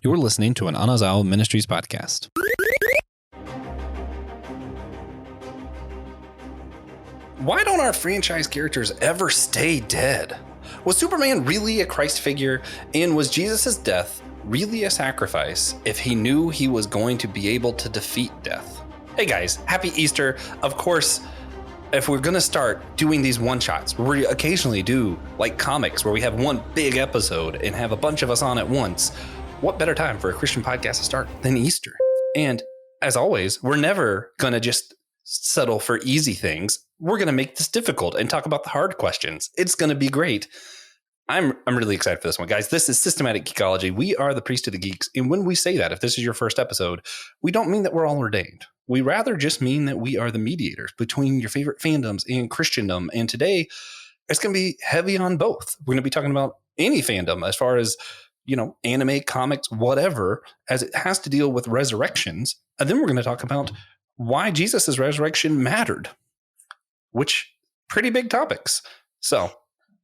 You're listening to an Anazao Ministries podcast. Why don't our franchise characters ever stay dead? Was Superman really a Christ figure? And was Jesus' death really a sacrifice if he knew he was going to be able to defeat death? Hey guys, happy Easter. Of course, if we're going to start doing these one-shots, we occasionally do like comics where we have one big episode and have a bunch of us on at once. What better time for a Christian podcast to start than Easter? And as always, we're never going to just settle for easy things. We're going to make this difficult and talk about the hard questions. It's going to be great. I'm really excited for this one, guys. This is Systematic Geekology. We are the priest of the geeks. And when we say that, if this is your first episode, we don't mean that we're all ordained. We rather just mean that we are the mediators between your favorite fandoms and Christendom. And today, it's going to be heavy on both. We're going to be talking about any fandom as far as, anime, comics, whatever, as it has to deal with resurrections. And then we're going to talk about why Jesus' resurrection mattered, which pretty big topics. So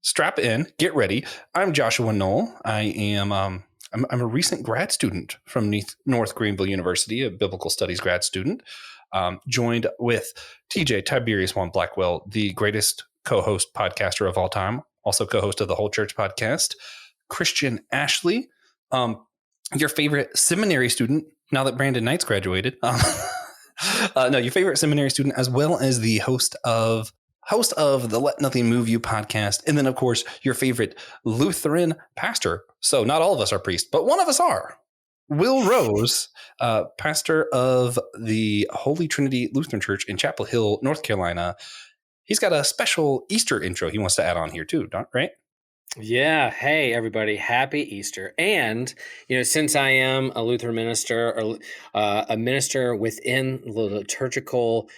strap in, get ready. I'm Joshua Knoll. I am I'm a recent grad student from North Greenville University, a biblical studies grad student, joined with TJ Tiberius Juan Blackwell, the greatest co-host podcaster of all time, also co-host of the Whole Church podcast, Christian Ashley, your favorite seminary student, now that Brandon Knight's graduated. Your favorite seminary student, as well as the host of the Let Nothing Move You podcast. And then, of course, your favorite Lutheran pastor. So not all of us are priests, but one of us are. Will Rose, pastor of the Holy Trinity Lutheran Church in Chapel Hill, North Carolina. He's got a special Easter intro he wants to add on here too, right? Yeah. Hey, everybody. Happy Easter. And, since I am a Lutheran minister or a minister within the liturgical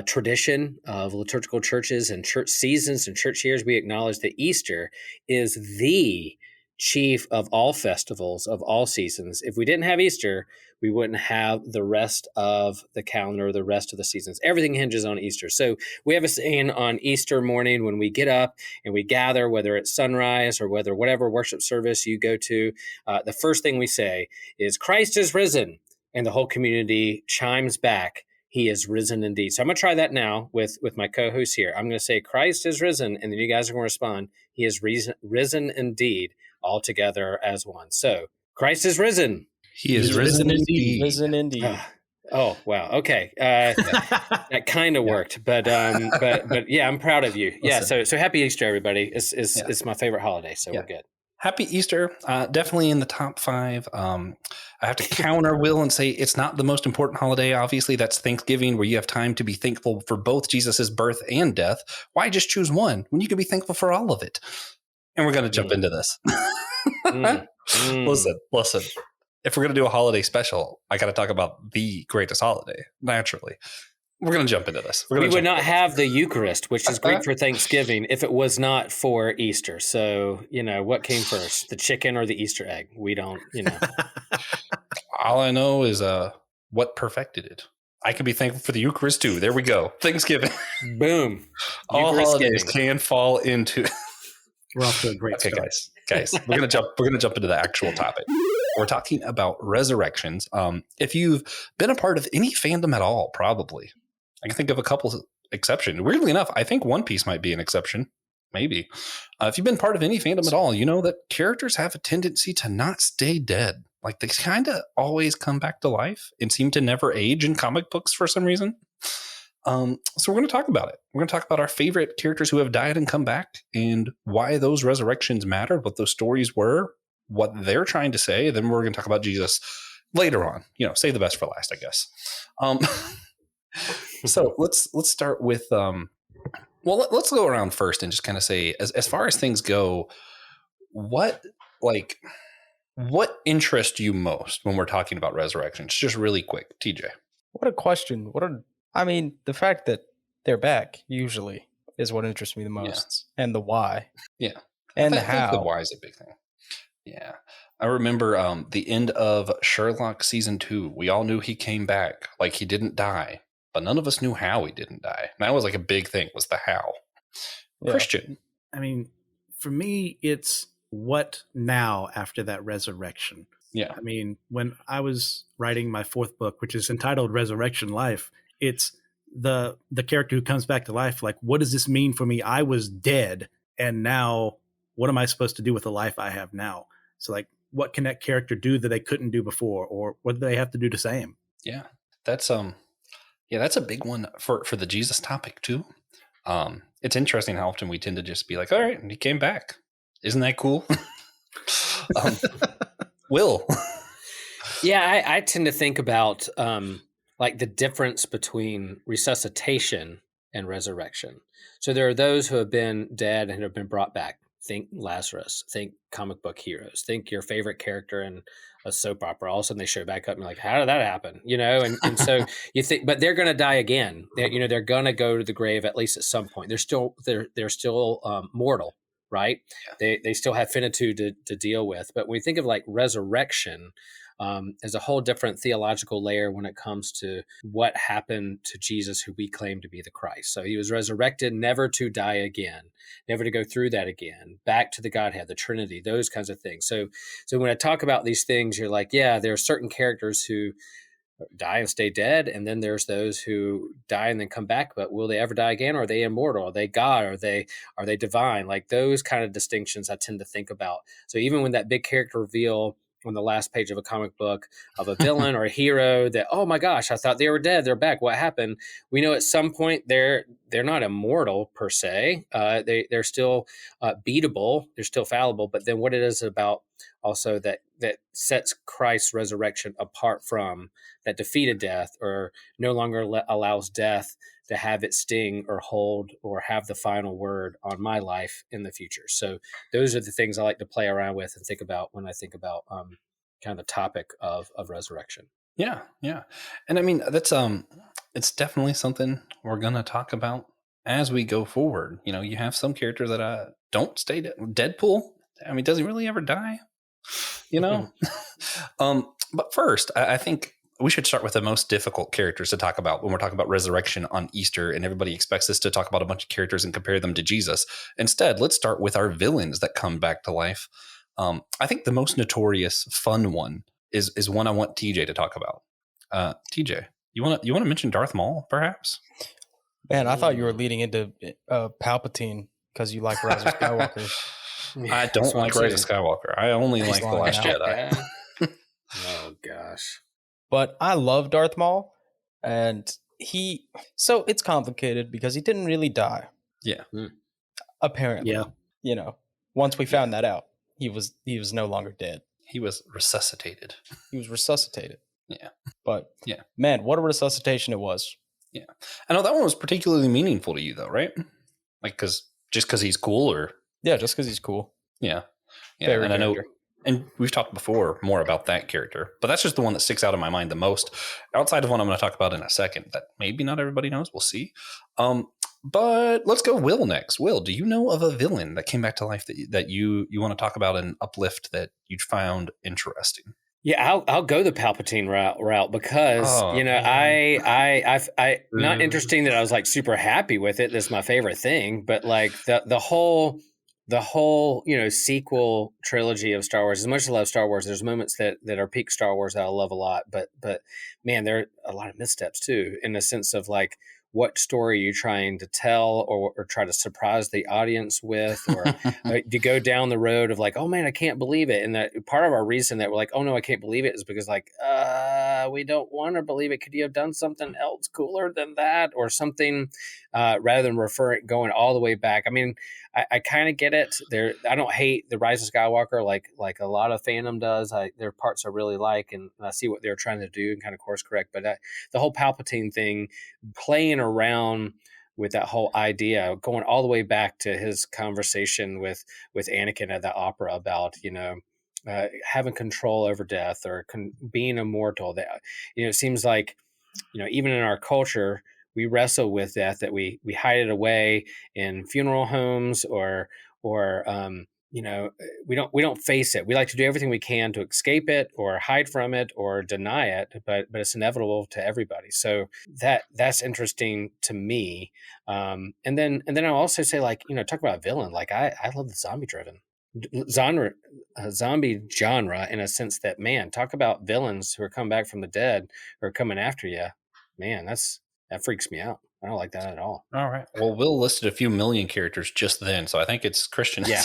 tradition of liturgical churches and church seasons and church years, we acknowledge that Easter is the chief of all festivals, of all seasons. If we didn't have Easter, we wouldn't have the rest of the calendar, the rest of the seasons. Everything hinges on Easter. So we have a saying on Easter morning when we get up and we gather, whether it's sunrise or whatever worship service you go to, the first thing we say is, Christ is risen. And the whole community chimes back, He is risen indeed. So I'm going to try that now with my co-host here. I'm going to say, Christ is risen. And then you guys are going to respond, He is risen indeed, all together as one. So Christ is risen. He is risen indeed. Risen indeed. Oh, wow. Okay. That kind of worked, but yeah, I'm proud of you. Yeah. So happy Easter, everybody. It's my favorite holiday. So we're good. Happy Easter. Definitely in the top 5. I have to counter Will and say it's not the most important holiday. Obviously, that's Thanksgiving, where you have time to be thankful for both Jesus's birth and death. Why just choose one when you can be thankful for all of it? And we're going to jump into this. Listen. If we're going to do a holiday special, I got to talk about the greatest holiday, naturally. We're going to jump into this. We would not have the Eucharist, which is great for Thanksgiving, if it was not for Easter. So, what came first, the chicken or the Easter egg? We don't, All I know is what perfected it. I can be thankful for the Eucharist too. There we go. Thanksgiving. Boom. All holidays can fall into. We're off to a great start. Guys, we're gonna jump into the actual topic. We're talking about resurrections. If you've been a part of any fandom at all, probably I can think of a couple of exceptions. Weirdly enough, I think One Piece might be an exception. Maybe if you've been part of any fandom at all, you know that characters have a tendency to not stay dead. Like they kind of always come back to life and seem to never age in comic books for some reason. So we're going to talk about it. We're going to talk about our favorite characters who have died and come back and why those resurrections mattered, what those stories were, what they're trying to say. Then we're going to talk about Jesus later on, save the best for last, I guess. So let's start with, let's go around first and just kind of say, as far as things go, what interests you most when we're talking about resurrections? Just really quick, TJ. What a question. The fact that they're back usually is what interests me the most, and the why. Yeah. And I how. think the why is a big thing. Yeah. I remember the end of Sherlock season 2. We all knew he came back, like he didn't die, but none of us knew how he didn't die. And that was like a big thing, was the how. Yeah. Christian. For me, it's what now after that resurrection? Yeah. I mean, when I was writing my fourth book, which is entitled Resurrection Life, it's the character who comes back to life. Like, what does this mean for me? I was dead, and now what am I supposed to do with the life I have now? So, like, what can that character do that they couldn't do before, or what do they have to do the same? Yeah. That's that's a big one for the Jesus topic too. It's interesting how often we tend to just be like, all right, he came back. Isn't that cool? Will. Yeah, I tend to think about like the difference between resuscitation and resurrection. So there are those who have been dead and have been brought back. Think Lazarus, think comic book heroes, think your favorite character in a soap opera. All of a sudden they show back up and you're like, how did that happen? And so you think, but they're going to die again. They're going to go to the grave at least at some point. They're still mortal, right? They still have finitude to deal with. But when we think of like resurrection, there's a whole different theological layer when it comes to what happened to Jesus, who we claim to be the Christ. So he was resurrected, never to die again, never to go through that again, back to the Godhead, the Trinity, those kinds of things. So when I talk about these things, you're like, yeah, there are certain characters who die and stay dead, and then there's those who die and then come back, but will they ever die again? Are they immortal? Are they God? Are they divine? Like those kind of distinctions I tend to think about. So even when that big character reveal on the last page of a comic book of a villain or a hero that, oh my gosh, I thought they were dead, they're back, what happened? We know at some point they're not immortal per se. They're still beatable, they're still fallible, but then what it is about also that sets Christ's resurrection apart from, that defeated death, or no longer allows death to have its sting or hold or have the final word on my life in the future. So those are the things I like to play around with and think about when I think about kind of the topic of resurrection. Yeah. And I mean, that's it's definitely something we're gonna talk about as we go forward. You have some characters that don't stay dead. Deadpool, I mean, does he really ever die? But first, I think we should start with the most difficult characters to talk about when we're talking about resurrection on Easter, and everybody expects us to talk about a bunch of characters and compare them to Jesus. Instead, let's start with our villains that come back to life. I think the most notorious, fun one is one I want TJ to talk about. TJ, you want to mention Darth Maul, perhaps? Man, I thought you were leading into Palpatine because you like Rise of Skywalker. I don't like Rise of Skywalker. I only like The Last Jedi. Oh gosh. But I love Darth Maul, and so it's complicated because he didn't really die. Yeah. Apparently. Yeah. Once we found that out, he was no longer dead. He was resuscitated. Yeah. But yeah, man, what a resuscitation it was. Yeah. I know that one was particularly meaningful to you though, right? Like just because he's cool, or yeah, just because he's cool. Yeah. Favorite and I know, character. and we've talked before more about that character, but that's just the one that sticks out in my mind the most, outside of one I'm going to talk about in a second that maybe not everybody knows. We'll see. But let's go Will next. Will, do you know of a villain that came back to life that you want to talk about and uplift that you found interesting? Yeah, I'll go the Palpatine route because I not interesting that I was like super happy with it. That's my favorite thing, but like the whole sequel trilogy of Star Wars. As much as I love Star Wars, there's moments that are peak Star Wars that I love a lot. But man, there are a lot of missteps too, in the sense of like, what story are you trying to tell, or try to surprise the audience with, or to go down the road of like, oh man, I can't believe it. And that part of our reason that we're like, oh no, I can't believe it, is because like, we don't want to believe it. Could you have done something else cooler than that, or something, rather than going all the way back? I mean, I kind of get it. I don't hate the Rise of Skywalker like a lot of fandom does. There are parts I really like, and I see what they're trying to do and kind of course correct. But the whole Palpatine thing, playing around with that whole idea, going all the way back to his conversation with Anakin at that opera about having control over death, or being immortal. That it seems like even in our culture, we wrestle with death, that we hide it away in funeral homes, or we don't face it. We like to do everything we can to escape it, or hide from it, or deny it, but it's inevitable to everybody. So that's interesting to me. And then I'll also say, like, talk about a villain. Like I love the zombie driven. zombie genre in a sense that, man, talk about villains who are coming back from the dead or coming after you. Man, that freaks me out. I don't like that at all. All right. Well, Will listed a few million characters just then, so I think it's Christian. Yeah.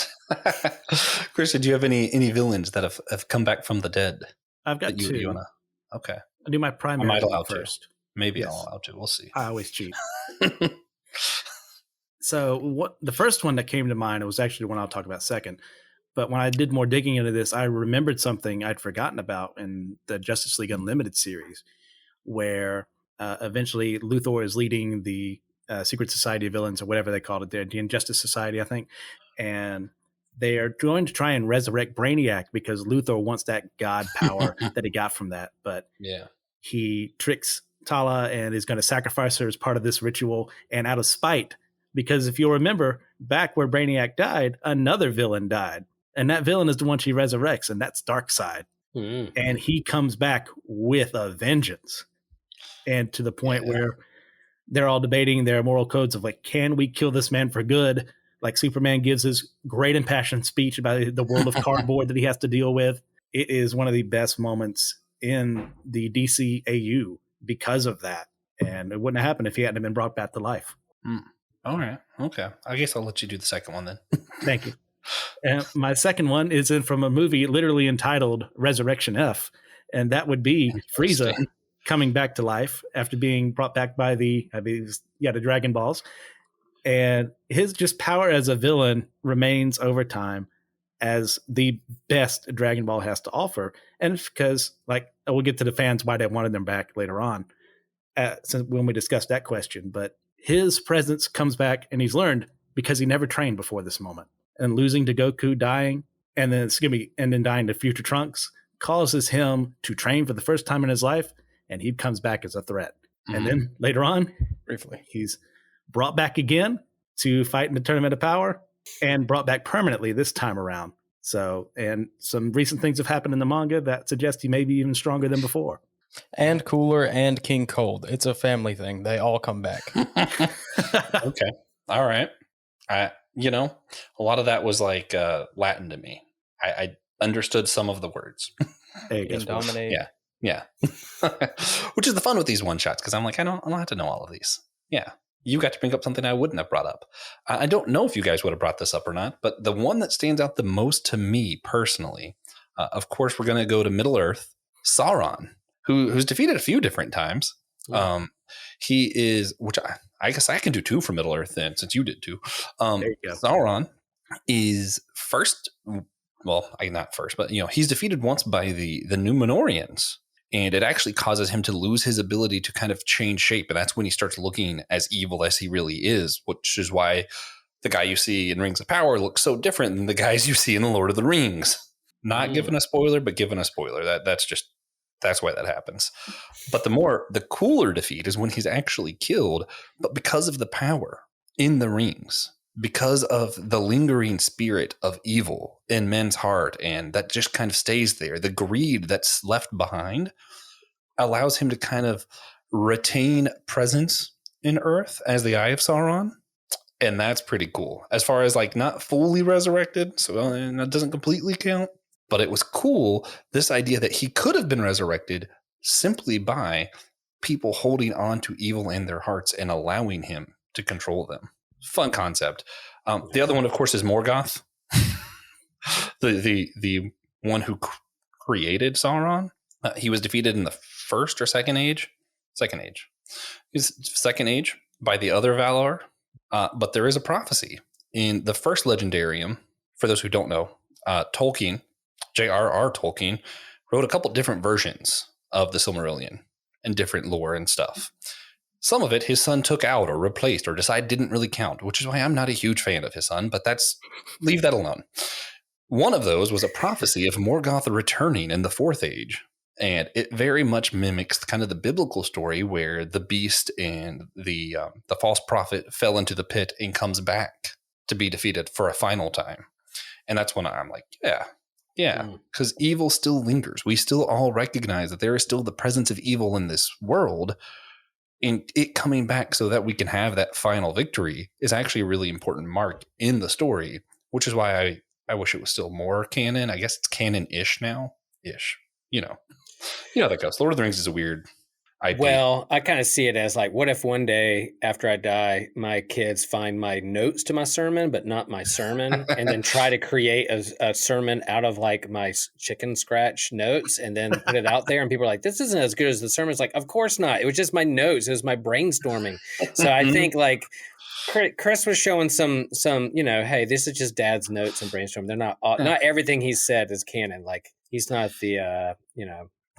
Christian, do you have any villains that have come back from the dead? I've got two. You wanna? Okay. I'll do my primary might allow one first. Maybe Yes. I'll allow to. We'll see. I always cheat. So the first one that came to mind, it was actually the one I'll talk about second. But when I did more digging into this, I remembered something I'd forgotten about in the Justice League Unlimited series, where eventually Luthor is leading the Secret Society of Villains, or whatever they called it, the Injustice Society, I think. And they are going to try and resurrect Brainiac because Luthor wants that god power that he got from that. But he tricks Tala and is going to sacrifice her as part of this ritual, and out of spite, because if you'll remember, back where Brainiac died, another villain died. And that villain is the one she resurrects, and that's Darkseid. Mm. And he comes back with a vengeance. And to the point where they're all debating their moral codes of like, can we kill this man for good? Like Superman gives his great impassioned speech about the world of cardboard that he has to deal with. It is one of the best moments in the DCAU because of that. And it wouldn't have happened if he hadn't been brought back to life. All right. Okay. I guess I'll let you do the second one then. Thank you. And my second one is from a movie literally entitled Resurrection F. And that would be Frieza coming back to life after being brought back by the Dragon Balls. And his just power as a villain remains over time as the best Dragon Ball has to offer. And it's because, like, we'll get to the fans why they wanted them back later on when we discuss that question. But his presence comes back, and he's learned because he never trained before this moment. And losing to Goku, dying, and then dying to Future Trunks causes him to train for the first time in his life, and he comes back as a threat. Mm-hmm. And then later on, briefly, he's brought back again to fight in the Tournament of Power, and brought back permanently this time around. So, and some recent things have happened in the manga that suggest he may be even stronger than before. And Cooler and King Cold. It's a family thing. They all come back. Okay. All right. A lot of that was like Latin to me. I understood some of the words. Dominate. Yeah. Which is the fun with these one shots, because I'm like, I don't have to know all of these. Yeah. You got to bring up something I wouldn't have brought up. I don't know if you guys would have brought this up or not, but the one that stands out the most to me personally, of course, we're going to go to Middle Earth, Sauron, who's defeated a few different times. Yeah. He is, which I guess I can do two for Middle Earth then, since you did too. Sauron is first, well, not first, but he's defeated once by the Numenorians, and it actually causes him to lose his ability to kind of change shape, and that's when he starts looking as evil as he really is, which is why the guy you see in Rings of Power looks so different than the guys you see in the Lord of the Rings. Not giving a spoiler, but giving a spoiler. That's why that happens. But the cooler defeat is when he's actually killed, but because of the power in the rings, because of the lingering spirit of evil in men's heart, and that just kind of stays there. The greed that's left behind allows him to kind of retain presence in Earth as the Eye of Sauron. And that's pretty cool. As far as like not fully resurrected, so that doesn't completely count. But it was cool, this idea that he could have been resurrected simply by people holding on to evil in their hearts and allowing him to control them. Fun concept. The other one, of course, is Morgoth, the one who created Sauron. He was defeated in the first or second age. He's second age by the other Valar. But there is a prophecy in the first Legendarium. For those who don't know, Tolkien, J.R.R. Tolkien, wrote a couple different versions of the Silmarillion and different lore and stuff. Some of it his son took out or replaced or decided didn't really count, which is why I'm not a huge fan of his son, but leave that alone. One of those was a prophecy of Morgoth returning in the Fourth Age, and it very much mimics kind of the biblical story where the beast and the false prophet fell into the pit and comes back to be defeated for a final time. And that's when I'm like, yeah, because evil still lingers. We still all recognize that there is still the presence of evil in this world, and it coming back so that we can have that final victory is actually a really important mark in the story, which is why I wish it was still more canon. I guess it's canon-ish now. Ish. You know how that goes. Lord of the Rings is a weird IP. Well, I kind of see it as like, what if one day after I die, my kids find my notes to my sermon, but not my sermon, and then try to create a sermon out of like my chicken scratch notes and then put it out there. And people are like, this isn't as good as the sermon. It's like, of course not. It was just my notes. It was my brainstorming. So I think like Chris was showing some, hey, this is just dad's notes and brainstorm. They're not everything he said is canon. Like he's not the,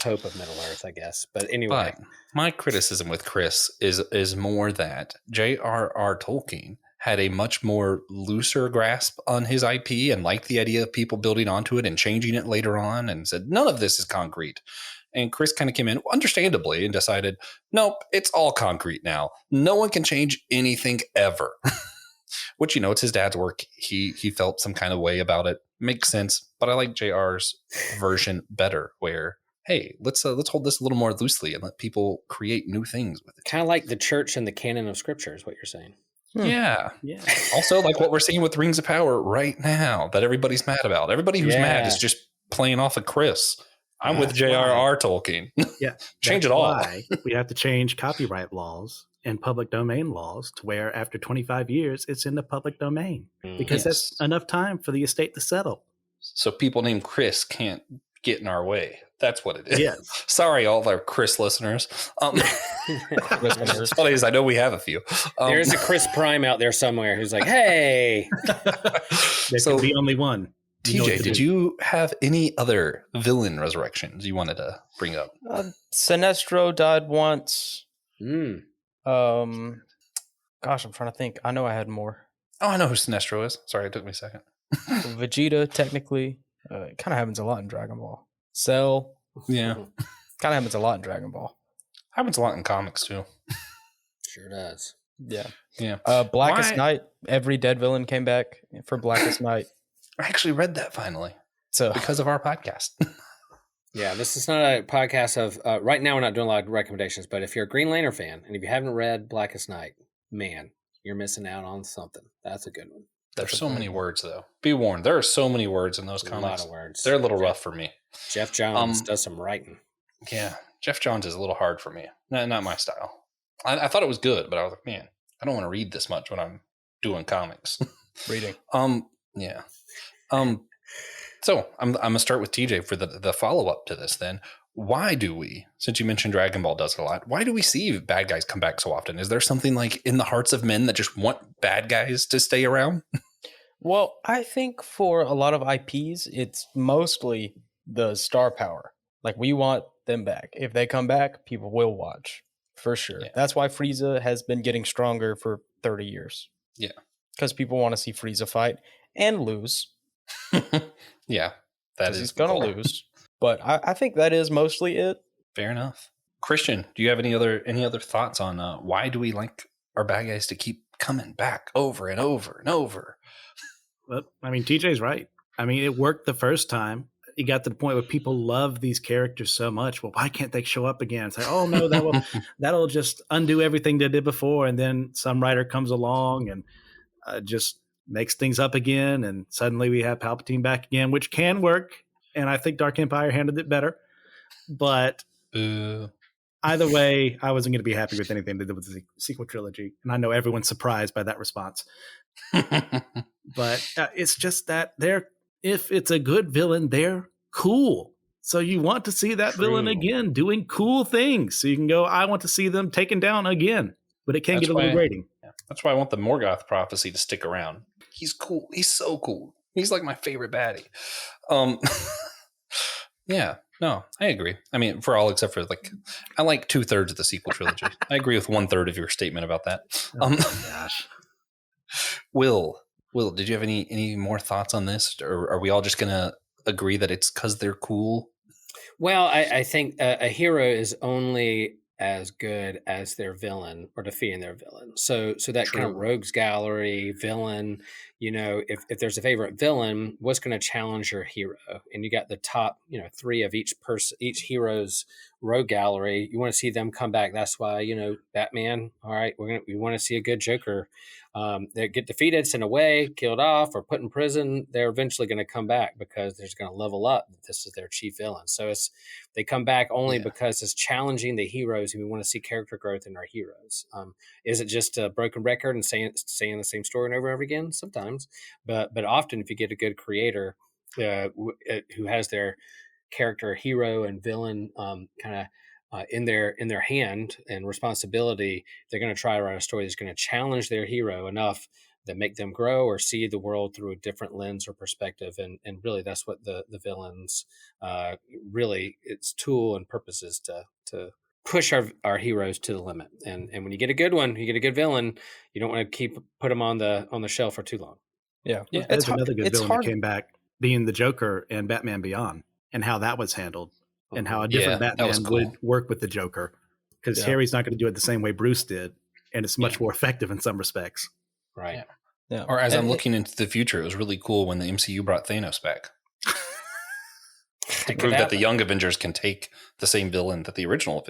Pope of Middle Earth, I guess. But anyway. But my criticism with Chris is more that J.R.R. Tolkien had a much more looser grasp on his IP and liked the idea of people building onto it and changing it later on and said, none of this is concrete. And Chris kind of came in, understandably, and decided, nope, it's all concrete now. No one can change anything ever. Which, it's his dad's work. He felt some kind of way about it. Makes sense. But I like JR's version better, where hey, let's hold this a little more loosely and let people create new things with it. Kind of like the church and the canon of scripture is what you're saying. Yeah. Also, like what we're seeing with Rings of Power right now that everybody's mad about. Everybody who's mad is just playing off of Chris. I'm with J.R.R. Tolkien. Yeah. Change it all. We have to change copyright laws and public domain laws to where after 25 years, it's in the public domain because that's enough time for the estate to settle. So people named Chris can't get in our way. That's what it is. Yes. Sorry, all of our Chris listeners. As funny as I know we have a few. There's a Chris Prime out there somewhere who's like, hey. There could be only one. TJ, did you have any other villain resurrections you wanted to bring up? Sinestro died once. Mm. Gosh, I'm trying to think. I know I had more. Oh, I know who Sinestro is. Sorry, it took me a second. Vegeta, technically. It kind of happens a lot in Dragon Ball. Cell. Yeah. Kind of happens a lot in Dragon Ball. Happens a lot in comics, too. Sure does. Yeah. Yeah. Blackest Night. Every dead villain came back for Blackest Night. I actually read that finally. So because of our podcast. Yeah, this is not a podcast of right now we're not doing a lot of recommendations, but if you're a Green Lantern fan and if you haven't read Blackest Night, man, you're missing out on something. That's a good one. There's so many words, though. Be warned, there are so many words in those comics. A lot of words. They're a little rough for me. Jeff Johns does some writing. Yeah, Jeff Johns is a little hard for me. Not my style. I thought it was good, but I was like, man, I don't want to read this much when I'm doing comics. Reading. Yeah. So I'm gonna start with TJ for the follow up to this. Then, why do we? Since you mentioned Dragon Ball does it a lot, why do we see bad guys come back so often? Is there something like in the hearts of men that just want bad guys to stay around? Well, I think for a lot of IPs, it's mostly the star power. Like, we want them back. If they come back, people will watch for sure. Yeah. That's why Frieza has been getting stronger for 30 years. Yeah. Because people want to see Frieza fight and lose. Yeah. That is he's going to lose. But I think that is mostly it. Fair enough. Christian, do you have any other thoughts on why do we like our bad guys to keep coming back over and over and over? Well, I mean, TJ's right. I mean, it worked the first time. It got to the point where people love these characters so much. Well, why can't they show up again? It's like, oh no, that'll just undo everything they did before. And then some writer comes along and just makes things up again. And suddenly we have Palpatine back again, which can work. And I think Dark Empire handled it better. But either way, I wasn't going to be happy with anything they did with the sequel trilogy. And I know everyone's surprised by that response. But it's just that if it's a good villain, they're cool. So you want to see that villain again doing cool things. So you can go, I want to see them taken down again. But it can get a little grating. Yeah. That's why I want the Morgoth prophecy to stick around. He's cool. He's so cool. He's like my favorite baddie. Yeah, no, I agree. I mean, for all except for I like 2/3 of the sequel trilogy. I agree with 1/3 of your statement about that. Oh my gosh. Will, did you have any more thoughts on this, or are we all just gonna agree that it's because they're cool? Well, I think a hero is only as good as their villain or defeating their villain. So that kind of rogues gallery villain, if there's a favorite villain, what's going to challenge your hero? And you got the top, 3 of each hero's rogue gallery. You want to see them come back. That's why, Batman. All right, we want to see a good Joker. They get defeated, sent away, killed off, or put in prison. They're eventually going to come back because they're going to level up. This is their chief villain. So they come back only because it's challenging the heroes, and we want to see character growth in our heroes. Is it just a broken record and saying the same story over and over again? Sometimes, but often if you get a good creator who has their character, hero, and villain in their hand and responsibility, they're going to try to write a story that's going to challenge their hero enough that make them grow or see the world through a different lens or perspective. And really, that's what the villains really its tool and purpose is to push our heroes to the limit. And when you get a good one, you get a good villain, you don't want to put them on the shelf for too long. Yeah. There's another good villain that came back, being the Joker and Batman Beyond, and how that was handled, and how a different Batman would work with the Joker, because Harry's not going to do it the same way Bruce did, and it's much more effective in some respects. Right. Yeah. Or as I'm looking into the future, it was really cool when the MCU brought Thanos back to prove that the young Avengers can take the same villain that the original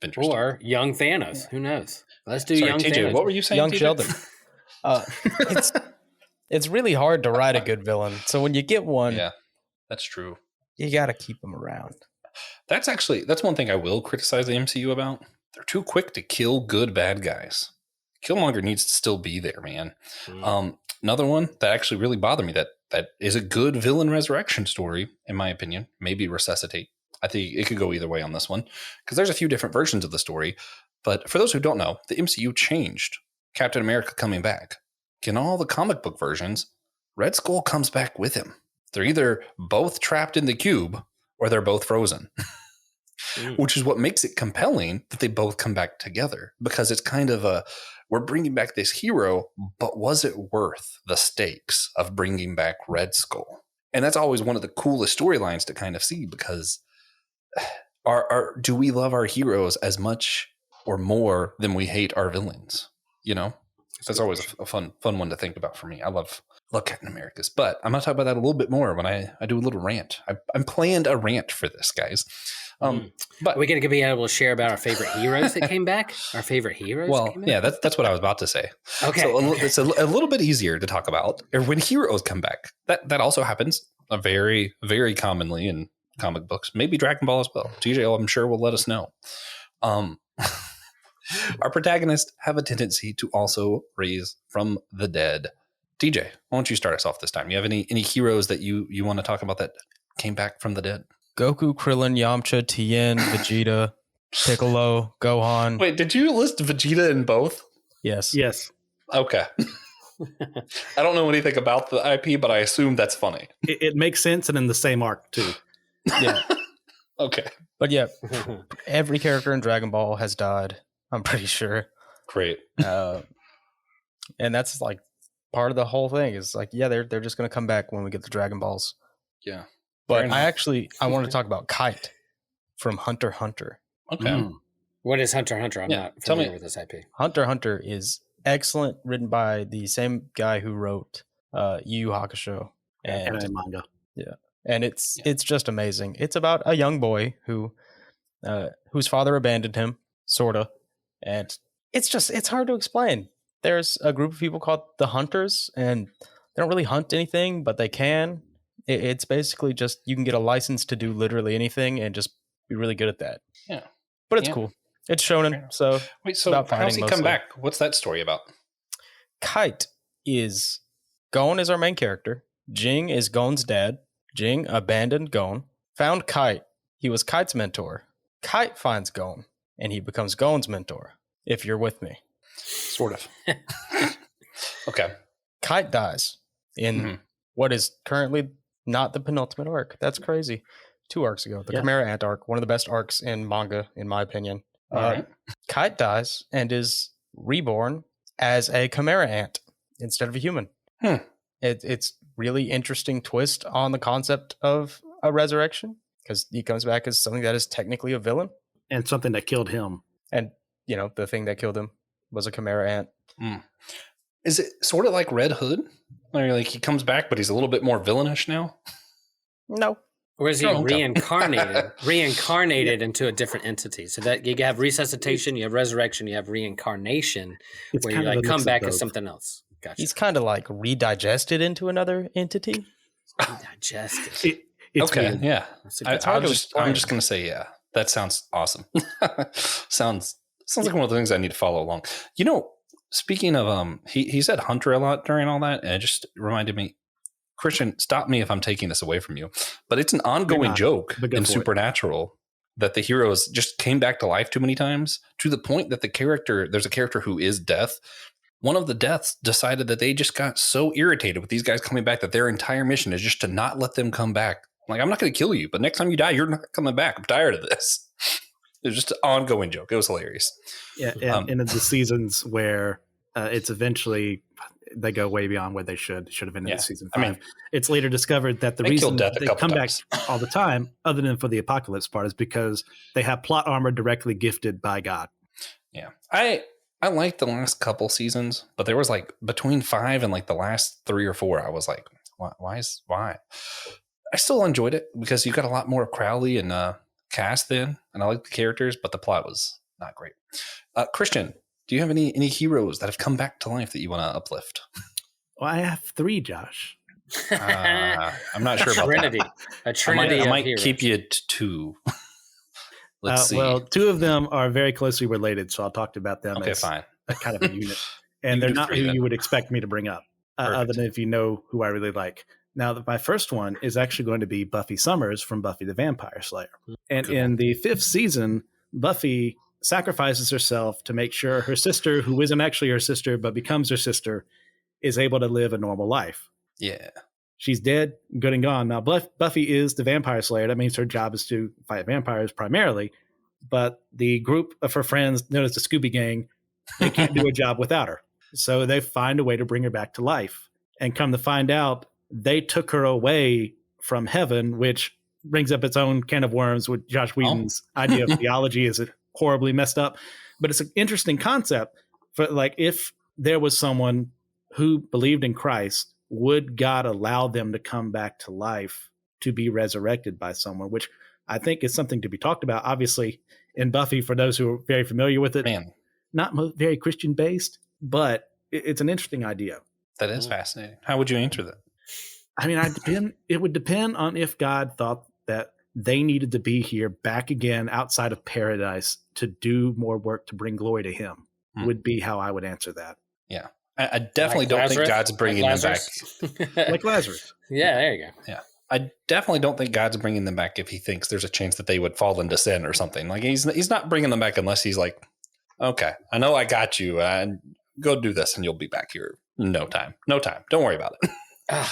Avengers or did. young Thanos. Who knows? Let's do young TJ, Thanos. What were you saying? Young TJ? Sheldon. It's really hard to write a good villain. So when you get one, that's true. You got to keep them around. That's one thing I will criticize the MCU about. They're too quick to kill good bad guys. Killmonger needs to still be there, man. Another one that actually really bothered me that is a good villain resurrection story, in my opinion. Maybe Resuscitate. I think it could go either way on this one because there's a few different versions of the story. But for those who don't know, the MCU changed Captain America coming back. In all the comic book versions, Red Skull comes back with him. They're either both trapped in the cube or they're both frozen, which is what makes it compelling that they both come back together, because it's kind of we're bringing back this hero, but was it worth the stakes of bringing back Red Skull? And that's always one of the coolest storylines to kind of see, because do we love our heroes as much or more than we hate our villains? That's always a fun one to think about for me. I love Captain America's, but I'm going to talk about that a little bit more when I do a little rant. I'm planned a rant for this, guys. But we're going to be able to share about our favorite heroes that came back. Our favorite heroes. Well, yeah, that's what I was about to say. Okay, so it's a little bit easier to talk about when heroes come back. That also happens very, very commonly in comic books. Maybe Dragon Ball as well. TJ, I'm sure will let us know. Our protagonists have a tendency to also raise from the dead. TJ, why don't you start us off this time? You have any heroes that you want to talk about that came back from the dead? Goku, Krillin, Yamcha, Tien, Vegeta, Piccolo, Gohan. Wait, did you list Vegeta in both? Yes. Okay. I don't know anything about the IP, but I assume that's funny. It makes sense, and in the same arc too. Yeah. Okay. But yeah, every character in Dragon Ball has died, I'm pretty sure. Great. And that's like part of the whole thing is like, they're just going to come back when we get the Dragon Balls. Yeah. But I want to talk about Kite from Hunter x Hunter. Okay. What is Hunter x Hunter? I'm not familiar with this IP. Hunter x Hunter is excellent, written by the same guy who wrote Yu Yu Hakusho and manga. Yeah. And it's just amazing. It's about a young boy whose father abandoned him, sorta. And it's hard to explain. There's a group of people called the Hunters, and they don't really hunt anything, but they can. It's basically just you can get a license to do literally anything and just be really good at that. Yeah. But it's cool. It's shonen, so wait, so how's he come back? What's that story about? Kite is Gon is our main character. Jing is Gon's dad. Jing abandoned Gon, found Kite. He was Kite's mentor. Kite finds Gon, and he becomes Gon's mentor. If you're with me. Sort of. Okay. Kite dies in what is currently not the penultimate arc. That's crazy. 2 arcs ago. The Chimera Ant arc, one of the best arcs in manga, in my opinion. Right. Kite dies and is reborn as a Chimera Ant instead of a human. It's really interesting twist on the concept of a resurrection, because he comes back as something that is technically a villain. And something that killed him. And, the thing that killed him was a Chimera Ant. Is it sort of like Red Hood? Where like he comes back, but he's a little bit more villainish now? No. Or is he Oh, okay. reincarnated into a different entity? So that you have resuscitation, you have resurrection, you have reincarnation, It's where kind you of like a come mix of back as both. something else. Gotcha. He's kind of like redigested into another entity. Digested. It's Okay, weird. yeah. It's hard to I'm explain. just gonna say, yeah. That sounds awesome. sounds like one of the things I need to follow along. You know, speaking of he said hunter a lot during all that, and it just reminded me, Christian, stop me if I'm taking this away from you, but it's an ongoing joke but go in for it. Supernatural that the heroes just came back to life too many times, to the point that there's a character who is Death. One of the Deaths decided that they just got so irritated with these guys coming back that their entire mission is just to not let them come back. Like, I'm not going to kill you, but next time you die, you're not coming back. I'm tired of this. It was just an ongoing joke. It was hilarious. Yeah, and in the seasons where it's eventually they go way beyond where they should have ended the season 5. It's later discovered that the reason Death they come back all the time, other than for the apocalypse part, is because they have plot armor directly gifted by God. Yeah, I liked the last couple seasons, but there was like between 5 and like the last 3 or 4, I was like, why? I still enjoyed it because you got a lot more of Crowley and Cass then, and I liked the characters, but the plot was not great. Christian, do you have any heroes that have come back to life that you want to uplift? Well, I have 3, Josh. I'm not sure about Trinity. that. A trinity. I of might heroes. keep you to 2. Let's see. Well, 2 of them are very closely related, so I'll talk about them as fine. a kind of a unit. And they're do not 3 who then. you would expect me to bring up, other than if you know who I really like. Now, my first one is actually going to be Buffy Summers from Buffy the Vampire Slayer. And in the 5th season, Buffy sacrifices herself to make sure her sister, who isn't actually her sister but becomes her sister, is able to live a normal life. Yeah. She's dead, good and gone. Now, Buffy is the Vampire Slayer. That means her job is to fight vampires primarily. But the group of her friends, known as the Scooby Gang, they can't do a job without her. So they find a way to bring her back to life. And come to find out, they took her away from heaven, which brings up its own can of worms with Josh Whedon's idea of theology. Is it horribly messed up? But it's an interesting concept for, like, if there was someone who believed in Christ, would God allow them to come back to life to be resurrected by someone, which I think is something to be talked about. Obviously, in Buffy, for those who are very familiar with it, not very Christian based, but it's an interesting idea. That is fascinating. How would you answer that? I mean, it would depend on if God thought that they needed to be here back again outside of paradise to do more work to bring glory to him, would be how I would answer that. Yeah. I definitely don't think God's bringing them back. Like Lazarus. Yeah, there you go. Yeah. I definitely don't think God's bringing them back if he thinks there's a chance that they would fall into sin or something. Like he's not bringing them back unless he's like, okay, I know I got you. Go do this and you'll be back here. No time. Don't worry about it.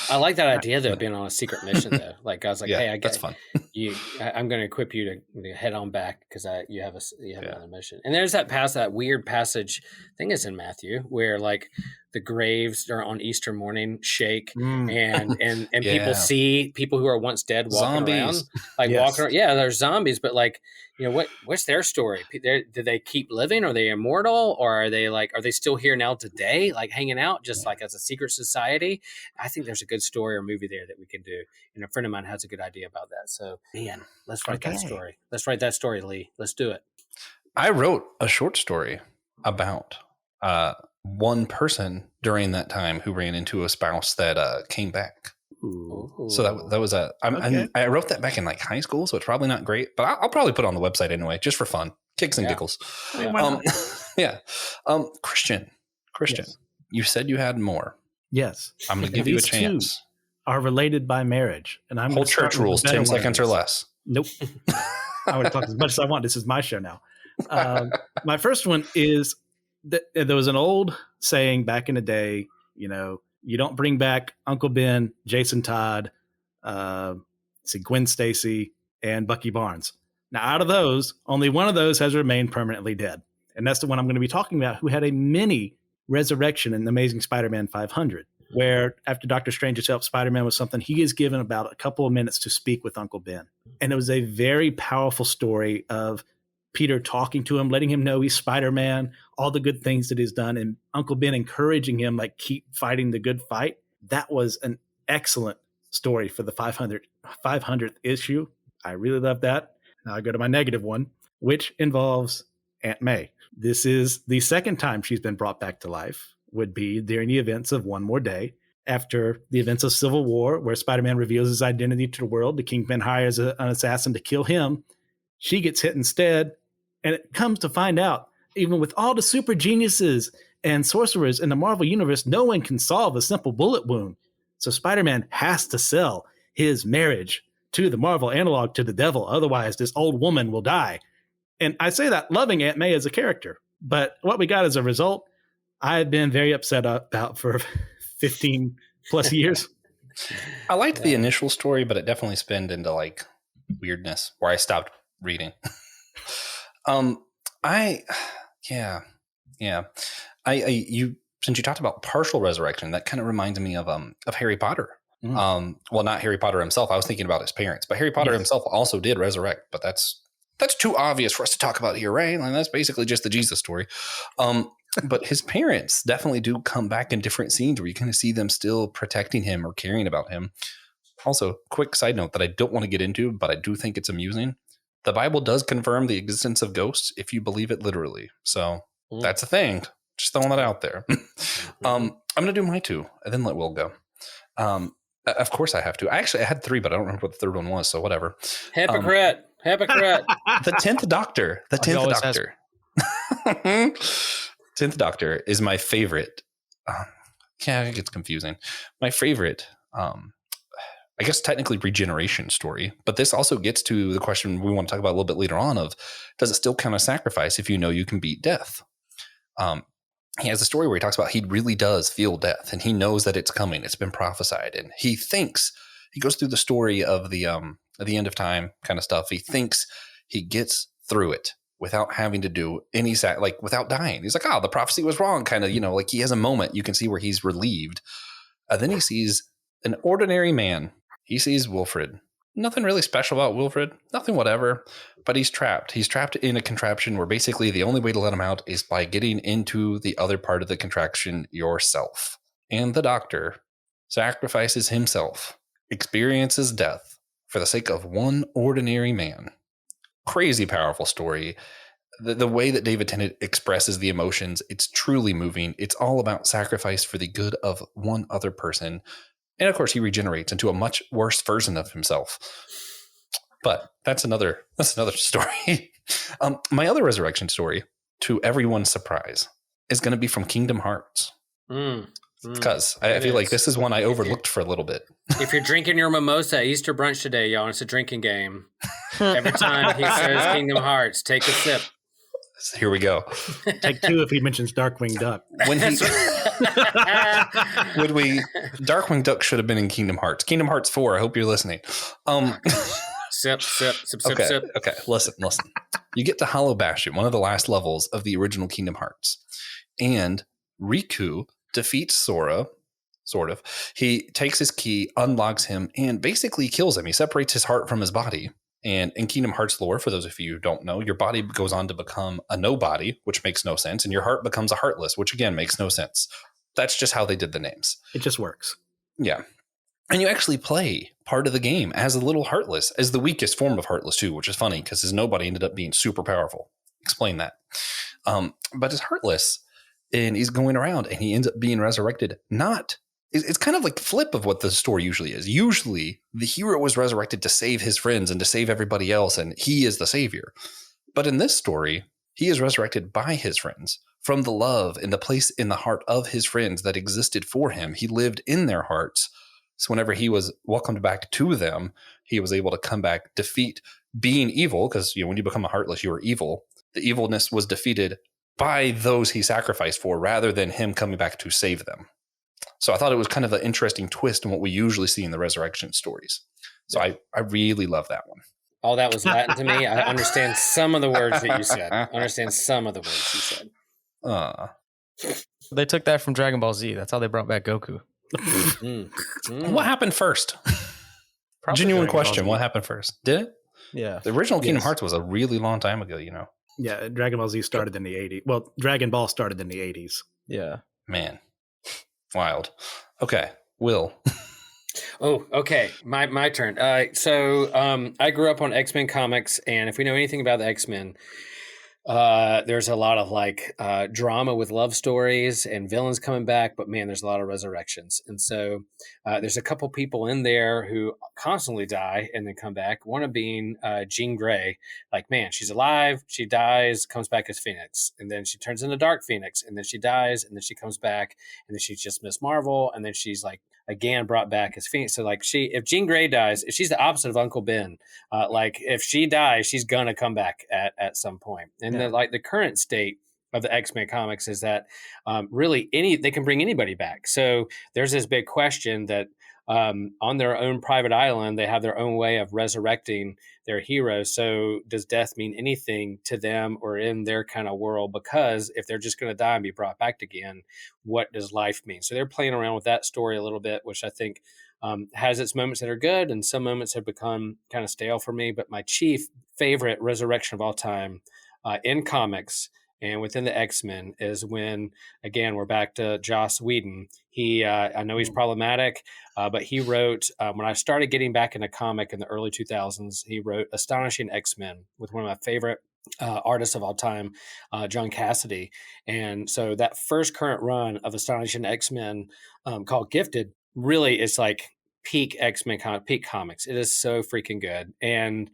I like that idea though, being on a secret mission though. Like I was like, hey, that's fun. I'm going to equip you to head on back because you have another mission. And there's that weird passage. I think it's in Matthew where like the graves are on Easter morning shake and people see people who are once dead walking around, like walking around. Yeah, there's zombies, but like, you know, what's their story? Do they keep living? Are they immortal? Or are they still here now today? Like hanging out just like as a secret society? I think there's a good story or movie there that we can do. And a friend of mine has a good idea about that. So man, let's write that story. Let's write that story, Lee. Let's do it. I wrote a short story about one person during that time who ran into a spouse that came back. Ooh. So that was I wrote that back in like high school, so it's probably not great, but I'll probably put it on the website anyway, just for fun, kicks and giggles. Christian, yes. You said you had more. Yes, I'm going to give you a chance. Are related by marriage, and I'm whole church rules 10 seconds or less. Nope. I would talk as much as I want. This is my show now. My first one is that there was an old saying back in the day, you know, you don't bring back Uncle Ben, Jason Todd, Gwen Stacy, and Bucky Barnes. Now, out of those, only one of those has remained permanently dead. And that's the one I'm going to be talking about, who had a mini resurrection in The Amazing Spider-Man 500, where after Doctor Strange has helped Spider-Man with something, he is given about a couple of minutes to speak with Uncle Ben. And it was a very powerful story of Peter talking to him, letting him know he's Spider-Man, all the good things that he's done, and Uncle Ben encouraging him, like, keep fighting the good fight. That was an excellent story for the 500th issue. I really love that. Now I go to my negative one, which involves Aunt May. This is the second time she's been brought back to life, would be during the events of One More Day. After the events of Civil War, where Spider-Man reveals his identity to the world, the Kingpin hires an assassin to kill him. She gets hit instead, and it comes to find out, even with all the super geniuses and sorcerers in the Marvel Universe, no one can solve a simple bullet wound. So Spider-Man has to sell his marriage to the Marvel analog to the devil. Otherwise, this old woman will die. And I say that loving Aunt May as a character. But what we got as a result, I've been very upset about for 15 plus years. I liked the initial story, but it definitely spinned into like weirdness where I stopped reading. Since you talked about partial resurrection, that kind of reminds me of Harry Potter. Well, not Harry Potter himself. I was thinking about his parents, but Harry Potter himself also did resurrect, but that's too obvious for us to talk about here, right? Like, that's basically just the Jesus story. But his parents definitely do come back in different scenes where you kind of see them still protecting him or caring about him. Also, quick side note that I don't want to get into, but I do think it's amusing. The Bible does confirm the existence of ghosts if you believe it literally. So that's a thing. Just throwing that out there. I'm going to do my two and then let Will go. Of course I have to. I had three, but I don't remember what the third one was. So whatever. Hypocrite. The 10th Doctor. The 10th Doctor. 10th Doctor is my favorite. It gets confusing. My favorite, I guess technically regeneration story, but this also gets to the question we want to talk about a little bit later on of, does it still count as sacrifice if you know you can beat death? He has a story where he talks about he really does feel death and he knows that it's coming. It's been prophesied. And he goes through the story of the end of time kind of stuff. He thinks he gets through it without having to do any without dying. He's like, the prophecy was wrong. Kind of, like he has a moment you can see where he's relieved. And then he sees an ordinary man. He sees Wilfred. Nothing really special about Wilfred. Nothing whatever. But he's trapped. He's trapped in a contraption where basically the only way to let him out is by getting into the other part of the contraption yourself. And the Doctor sacrifices himself, experiences death for the sake of one ordinary man. Crazy powerful story. The way that David Tennant expresses the emotions, it's truly moving. It's all about sacrifice for the good of one other person. And of course, he regenerates into a much worse version of himself. But that's another story. My other resurrection story, to everyone's surprise, is going to be from Kingdom Hearts. Because I feel like this is one I overlooked for a little bit. If you're drinking your mimosa, Easter brunch today, y'all, it's a drinking game. Every time he says Kingdom Hearts, take a sip. Here we go. Take two if he mentions Darkwing Duck. Darkwing Duck should have been in Kingdom Hearts. Kingdom Hearts 4, I hope you're listening. Sip. Okay, listen. You get to Hollow Bastion, one of the last levels of the original Kingdom Hearts. And Riku defeats Sora, sort of. He takes his key, unlocks him, and basically kills him. He separates his heart from his body. And in Kingdom Hearts lore, for those of you who don't know, your body goes on to become a nobody, which makes no sense. And your heart becomes a heartless, which again makes no sense. That's just how they did the names. It just works. Yeah. And you actually play part of the game as a little heartless, as the weakest form of heartless too, which is funny because his nobody ended up being super powerful. Explain that. But it's heartless and he's going around and he ends up being resurrected. It's kind of like flip of what the story usually is. Usually the hero was resurrected to save his friends and to save everybody else. And he is the savior. But in this story, he is resurrected by his friends from the love and the place in the heart of his friends that existed for him. He lived in their hearts. So whenever he was welcomed back to them, he was able to come back, defeat being evil. Because when you become a heartless, you are evil. The evilness was defeated by those he sacrificed for rather than him coming back to save them. So I thought it was kind of an interesting twist in what we usually see in the resurrection stories. So I really love that one. All that was Latin to me. I understand some of the words that you said. They took that from Dragon Ball Z. That's how they brought back Goku. What happened first? Genuine question. What happened first? Did it? Yeah. The original Kingdom Hearts was a really long time ago, Yeah, Dragon Ball Z started in the 80s. Well, Dragon Ball started in the 80s. Yeah. Man, wild. Okay, Will. Oh, okay. My turn. I grew up on X-Men comics, and if we know anything about the X-Men, there's a lot of drama with love stories and villains coming back, but man, there's a lot of resurrections. And so there's a couple people in there who constantly die and then come back. One of being Jean Grey. Like, man, she's alive, she dies, comes back as Phoenix, and then she turns into Dark Phoenix, and then she dies, and then she comes back, and then she's just Miss Marvel, and then she's like again brought back as Phoenix. So like if Jean Grey dies, if she's the opposite of Uncle Ben, if she dies, she's gonna come back at some point. And the current state of the X-Men comics is that really they can bring anybody back. So there's this big question that on their own private island, they have their own way of resurrecting their heroes. So does death mean anything to them or in their kind of world? Because if they're just going to die and be brought back again, what does life mean? So they're playing around with that story a little bit, which I think has its moments that are good, and some moments have become kind of stale for me. But my chief favorite resurrection of all time in comics and within the X-Men is when, again, we're back to Joss Whedon. I know he's problematic, but he wrote, when I started getting back into comic in the early 2000s, he wrote Astonishing X-Men with one of my favorite artists of all time, John Cassidy. And so that first current run of Astonishing X-Men called Gifted really is like peak X-Men peak comics. It is so freaking good. And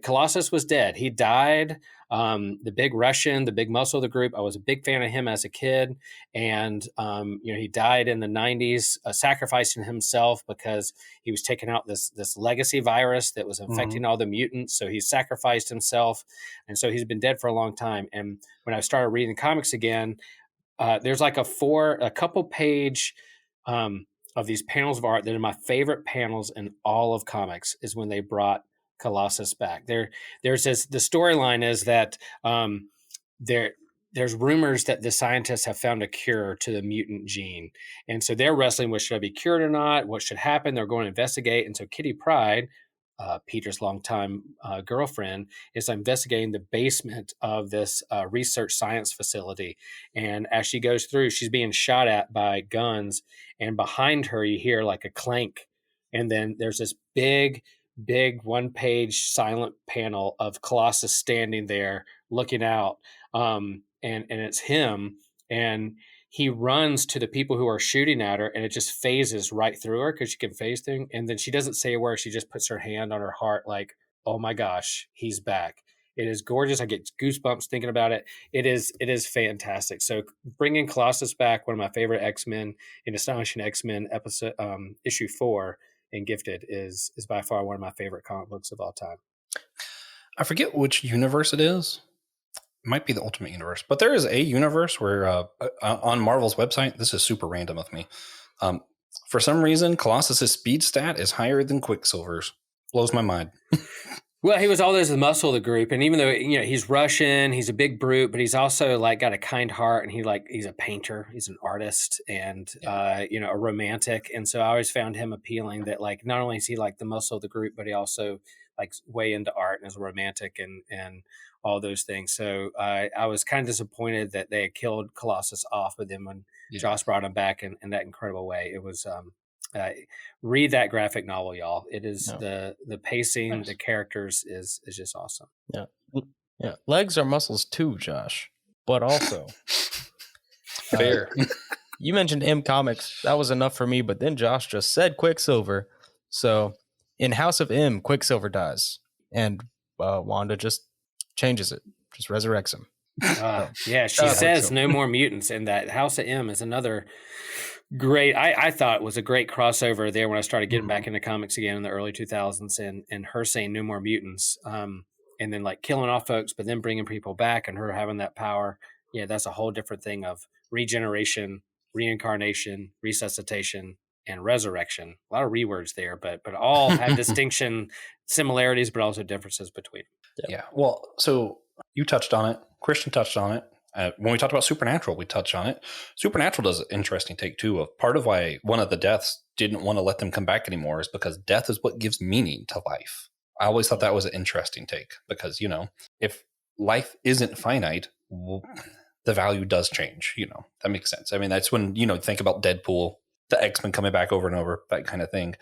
Colossus was dead. He died. The big Russian, the big muscle of the group. I was a big fan of him as a kid. And, he died in the 90s, sacrificing himself because he was taking out this legacy virus that was infecting all the mutants. So he sacrificed himself. And so he's been dead for a long time. And when I started reading comics again, there's like a couple page of these panels of art that are my favorite panels in all of comics is when they brought Colossus back. The storyline is that there's rumors that the scientists have found a cure to the mutant gene, and so they're wrestling with should I be cured or not? What should happen? They're going to investigate, and so Kitty Pryde, Peter's longtime girlfriend, is investigating the basement of this research science facility, and as she goes through, she's being shot at by guns, and behind her you hear like a clank, and then there's this big one-page silent panel of Colossus standing there looking out, and it's him, and he runs to the people who are shooting at her, and it just phases right through her because she can phase thing, and then she doesn't say a word. She just puts her hand on her heart like, oh my gosh, he's back. It is gorgeous. I get goosebumps thinking about it. It is fantastic. So bringing Colossus back, one of my favorite X-Men in Astonishing X-Men episode, issue 4, and Gifted is by far one of my favorite comic books of all time. I forget which universe it is. It might be the Ultimate Universe, but there is a universe where on Marvel's website, this is super random of me. For some reason, Colossus's speed stat is higher than Quicksilver's. Blows my mind. Well, he was always the muscle of the group, and even though he's Russian, he's a big brute, but he's also like got a kind heart, and he's a painter, he's an artist, and a romantic, and so I always found him appealing. That like not only is he like the muscle of the group, but he also like way into art and is a romantic and all those things. So I was kind of disappointed that they had killed Colossus off, but then when Joss brought him back in that incredible way, it was. Read that graphic novel, y'all. It is the pacing, nice. The characters is just awesome. Yeah. Legs are muscles too, Josh. But also, fair. You mentioned M Comics. That was enough for me. But then Josh just said Quicksilver. So in House of M, Quicksilver dies, and Wanda just changes it, just resurrects him. She says no more mutants, and that House of M is another. Great. I thought it was a great crossover there when I started getting back into comics again in the early 2000s, and her saying no more mutants, and then like killing off folks, but then bringing people back and her having that power. Yeah, that's a whole different thing of regeneration, reincarnation, resuscitation, and resurrection. A lot of rewords there, but all have distinction, similarities, but also differences between them. Yeah. Well, so you touched on it. Christian touched on it. When we talked about Supernatural, we touched on it. Supernatural does an interesting take, too, of part of why one of the deaths didn't want to let them come back anymore is because death is what gives meaning to life. I always thought that was an interesting take because, if life isn't finite, well, the value does change. That makes sense. I mean, that's when, think about Deadpool, the X-Men coming back over and over, that kind of thing.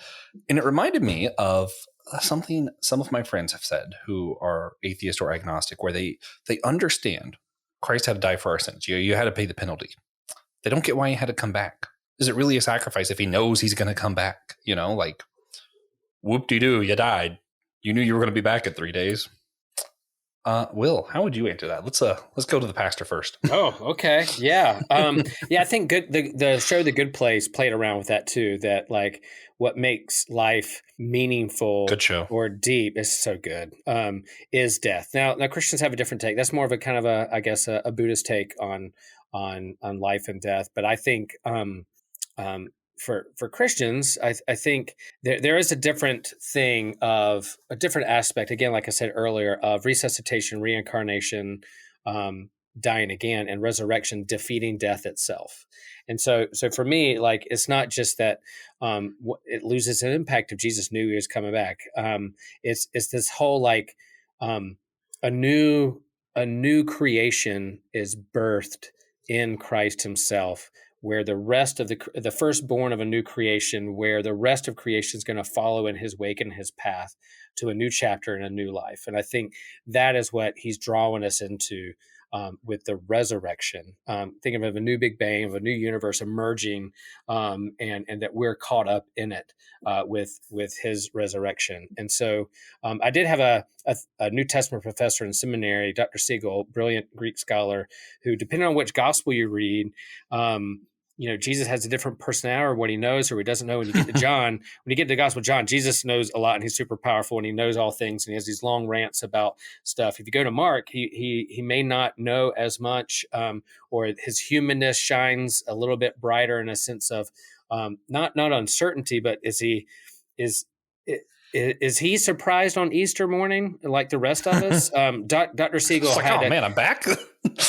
And it reminded me of something some of my friends have said who are atheist or agnostic, where they understand Christ had to die for our sins. You had to pay the penalty. They don't get why he had to come back. Is it really a sacrifice if he knows he's going to come back? Like, whoop-de-doo, you died. You knew you were going to be back in 3 days. Will, how would you answer that? Let's go to the pastor first. Oh, okay. Yeah. I think the show The Good Place played around with that too, that like what makes life meaningful, good show, or deep, is so good, is death. Now Christians have a different take. That's more of a kind of a Buddhist take on life and death. But I think for Christians, I think there is a different thing, of a different aspect, again, like I said earlier, of resuscitation, reincarnation, dying again, and resurrection defeating death itself. And so for me, like, it's not just that it loses an impact if Jesus knew he was coming back. It's this whole like a new creation is birthed in Christ himself, where the rest of the firstborn of a new creation, where the rest of creation is going to follow in his wake and his path to a new chapter and a new life. And I think that is what he's drawing us into with the resurrection. Thinking of a new Big Bang, of a new universe emerging, and that we're caught up in it with his resurrection. And so I did have a New Testament professor in seminary, Dr. Siegel, brilliant Greek scholar, who, depending on which gospel you read, Jesus has a different personality, or what he knows or he doesn't know. When you get to John, when you get to the Gospel of John, Jesus knows a lot and he's super powerful and he knows all things and he has these long rants about stuff. If you go to Mark, he may not know as much, or his humanness shines a little bit brighter, in a sense of not uncertainty, but is he surprised on Easter morning like the rest of us? Dr. Siegel had man, I'm back.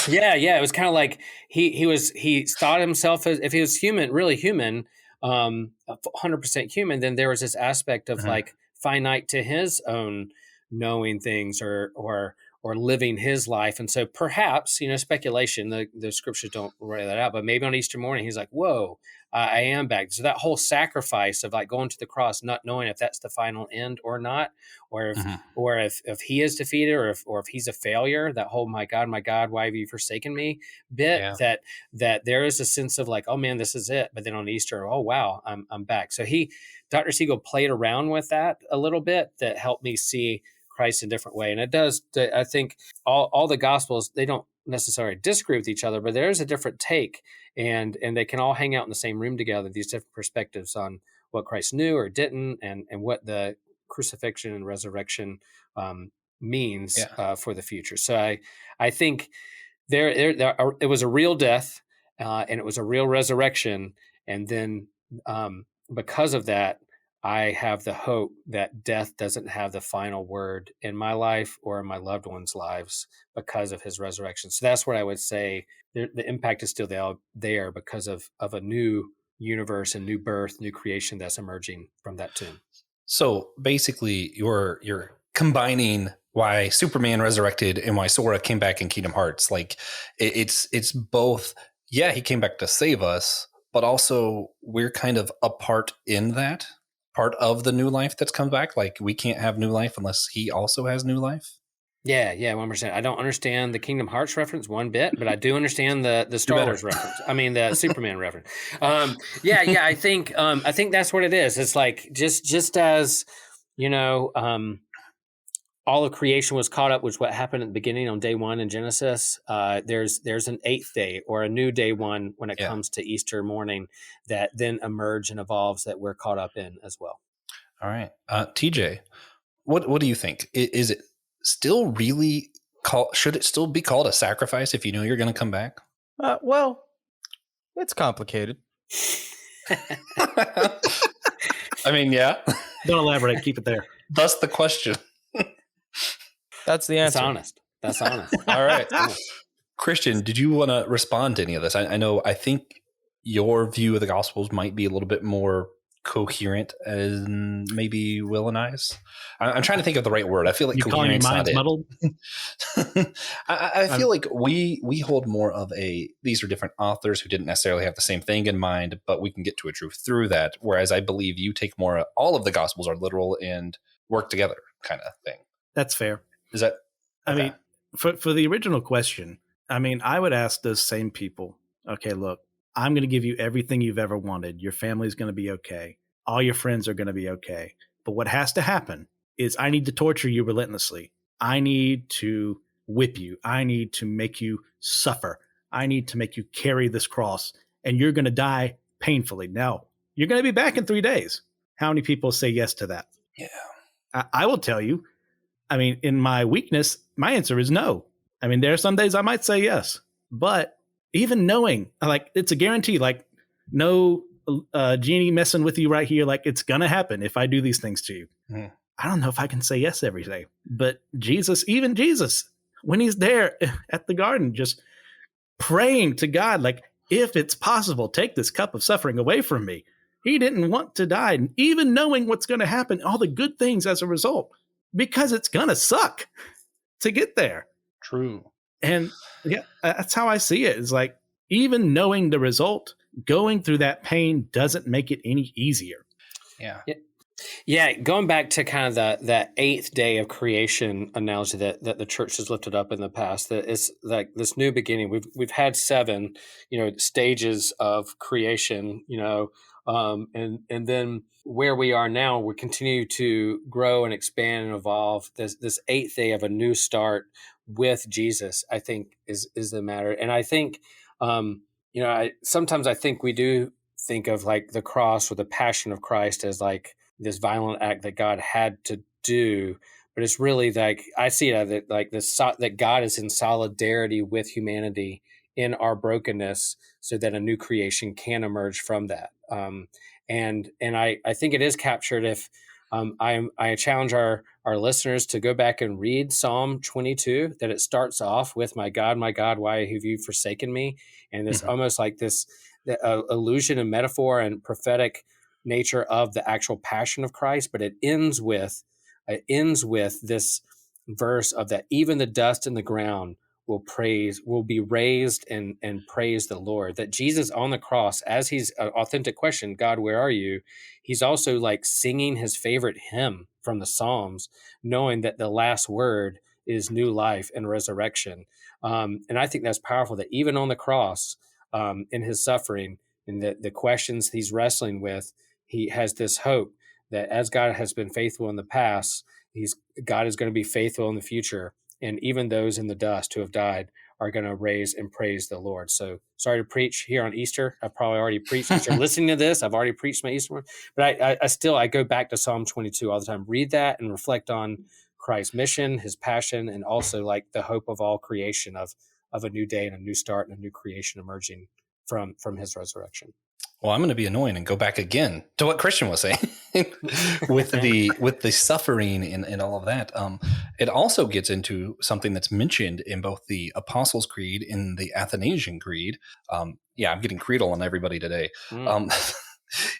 Yeah. It was kind of like he thought himself as, if he was human, really human, 100% human, then there was this aspect of like finite to his own knowing things or living his life. And so perhaps, speculation, the scriptures don't write that out, but maybe on Easter morning, he's like, whoa, I am back. So that whole sacrifice of like going to the cross, not knowing if that's the final end or not, or if he is defeated, or if he's a failure, that whole, my God, why have you forsaken me bit, that there is a sense of like, oh man, this is it. But then on Easter, oh wow, I'm back. So Dr. Siegel played around with that a little bit, that helped me see Christ in a different way. And it does, I think all the gospels, they don't necessarily disagree with each other, but there's a different take, and they can all hang out in the same room together, these different perspectives on what Christ knew or didn't, and what the crucifixion and resurrection means for the future. So I think it was a real death, and it was a real resurrection. And then because of that, I have the hope that death doesn't have the final word in my life or in my loved ones' lives because of his resurrection. So that's what I would say. The impact is still there because of a new universe and new birth, new creation that's emerging from that tomb. So basically, you're combining why Superman resurrected and why Sora came back in Kingdom Hearts. Like it's both. Yeah, he came back to save us, but also we're kind of a part in that. Part of the new life that's come back. Like, we can't have new life unless he also has new life. Yeah, 100%. I don't understand the Kingdom Hearts reference one bit, but I do understand the Star Wars reference. I mean, the Superman reference. I think that's what it is. It's like just as all of creation was caught up with what happened at the beginning on day one in Genesis. There's an eighth day, or a new day one, when it comes to Easter morning, that then emerge and evolves, that we're caught up in as well. All right. TJ, what do you think? Is it still really should it still be called a sacrifice if you know you're going to come back? Well, it's complicated. I mean, yeah. Don't elaborate. Keep it there. Thus the question. That's the answer. That's honest. All right. Christian, did you want to respond to any of this? I think your view of the Gospels might be a little bit more coherent as maybe Will and I's. I'm trying to think of the right word. I feel like You calling your coherent's not minds it. muddled? I feel like we hold more of these are different authors who didn't necessarily have the same thing in mind, but we can get to a truth through that. Whereas I believe you take more, all of the Gospels are literal and work together kind of thing. That's fair. Is that? I okay. mean, for the original question, I mean, I would ask those same people, okay, look, I'm going to give you everything you've ever wanted. Your family's going to be okay. All your friends are going to be okay. But what has to happen is I need to torture you relentlessly. I need to whip you. I need to make you suffer. I need to make you carry this cross, and you're going to die painfully. Now, you're going to be back in 3 days. How many people say yes to that? Yeah. I will tell you, I mean, in my weakness, my answer is no. I mean, there are some days I might say yes, but even knowing, like, it's a guarantee, like, no genie messing with you right here, like, it's going to happen if I do these things to you. Mm. I don't know if I can say yes every day, but Jesus, even Jesus, when he's there at the garden, just praying to God, like, if it's possible, take this cup of suffering away from me. He didn't want to die, and even knowing what's going to happen, all the good things as a result, because it's going to suck to get there. True. And yeah, that's how I see it. It's like, even knowing the result, going through that pain doesn't make it any easier. Yeah. Yeah, going back to kind of that eighth day of creation analogy that the church has lifted up in the past, that it's like this new beginning. We've had 7, stages of creation, and then where we are now, we continue to grow and expand and evolve. This eighth day of a new start with Jesus, I think, is the matter. And I think, sometimes I think we do think of like the cross or the passion of Christ as like this violent act that God had to do, but it's really like I see it like this, that God is in solidarity with humanity in our brokenness, so that a new creation can emerge from that. And I think it is captured if I challenge our listeners to go back and read Psalm 22. That it starts off with my God, why have you forsaken me?" And it's almost like this allusion and metaphor and prophetic nature of the actual passion of Christ, but it ends with this verse of that even the dust in the ground will be raised and praise the Lord. That Jesus on the cross, as he's an authentic question, God, where are you? He's also like singing his favorite hymn from the Psalms, knowing that the last word is new life and resurrection. And I think that's powerful, that even on the cross, in his suffering and the questions he's wrestling with, he has this hope that as God has been faithful in the past, God is going to be faithful in the future. And even those in the dust who have died are going to raise and praise the Lord. So sorry to preach here on Easter. I've probably already preached. As you're listening to this, I've already preached my Easter one. But I go back to Psalm 22 all the time. Read that and reflect on Christ's mission, his passion, and also like the hope of all creation of a new day and a new start and a new creation emerging from his resurrection. Well, I'm going to be annoying and go back again to what Christian was saying with the suffering and all of that. It also gets into something that's mentioned in both the Apostles' Creed and the Athanasian Creed. I'm getting creedal on everybody today.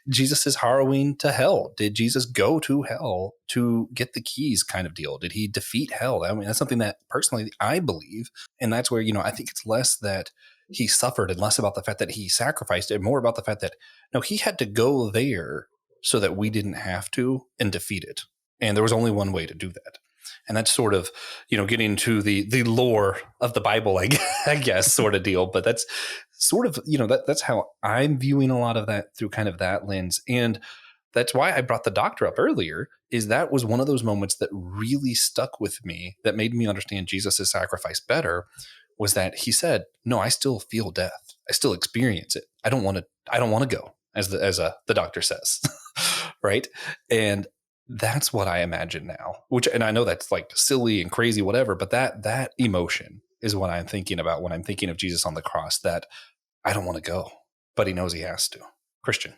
Jesus is harrowing to hell. Did Jesus go to hell to get the keys kind of deal? Did he defeat hell? I mean, that's something that personally I believe. And that's where, I think it's less that he suffered and less about the fact that he sacrificed it, more about the fact that, no, he had to go there so that we didn't have to and defeat it. And there was only one way to do that. And that's sort of, getting to the lore of the Bible, I guess, sort of deal. But that's sort of, that's how I'm viewing a lot of that through kind of that lens. And that's why I brought the doctor up earlier, is that was one of those moments that really stuck with me, that made me understand Jesus' sacrifice better, was that he said, no, I still feel death. I still experience it. I don't want to go, as the doctor says. Right. And that's what I imagine now, and I know that's like silly and crazy, whatever, but that emotion is what I'm thinking about when I'm thinking of Jesus on the cross, that I don't want to go, but he knows he has to. Christian.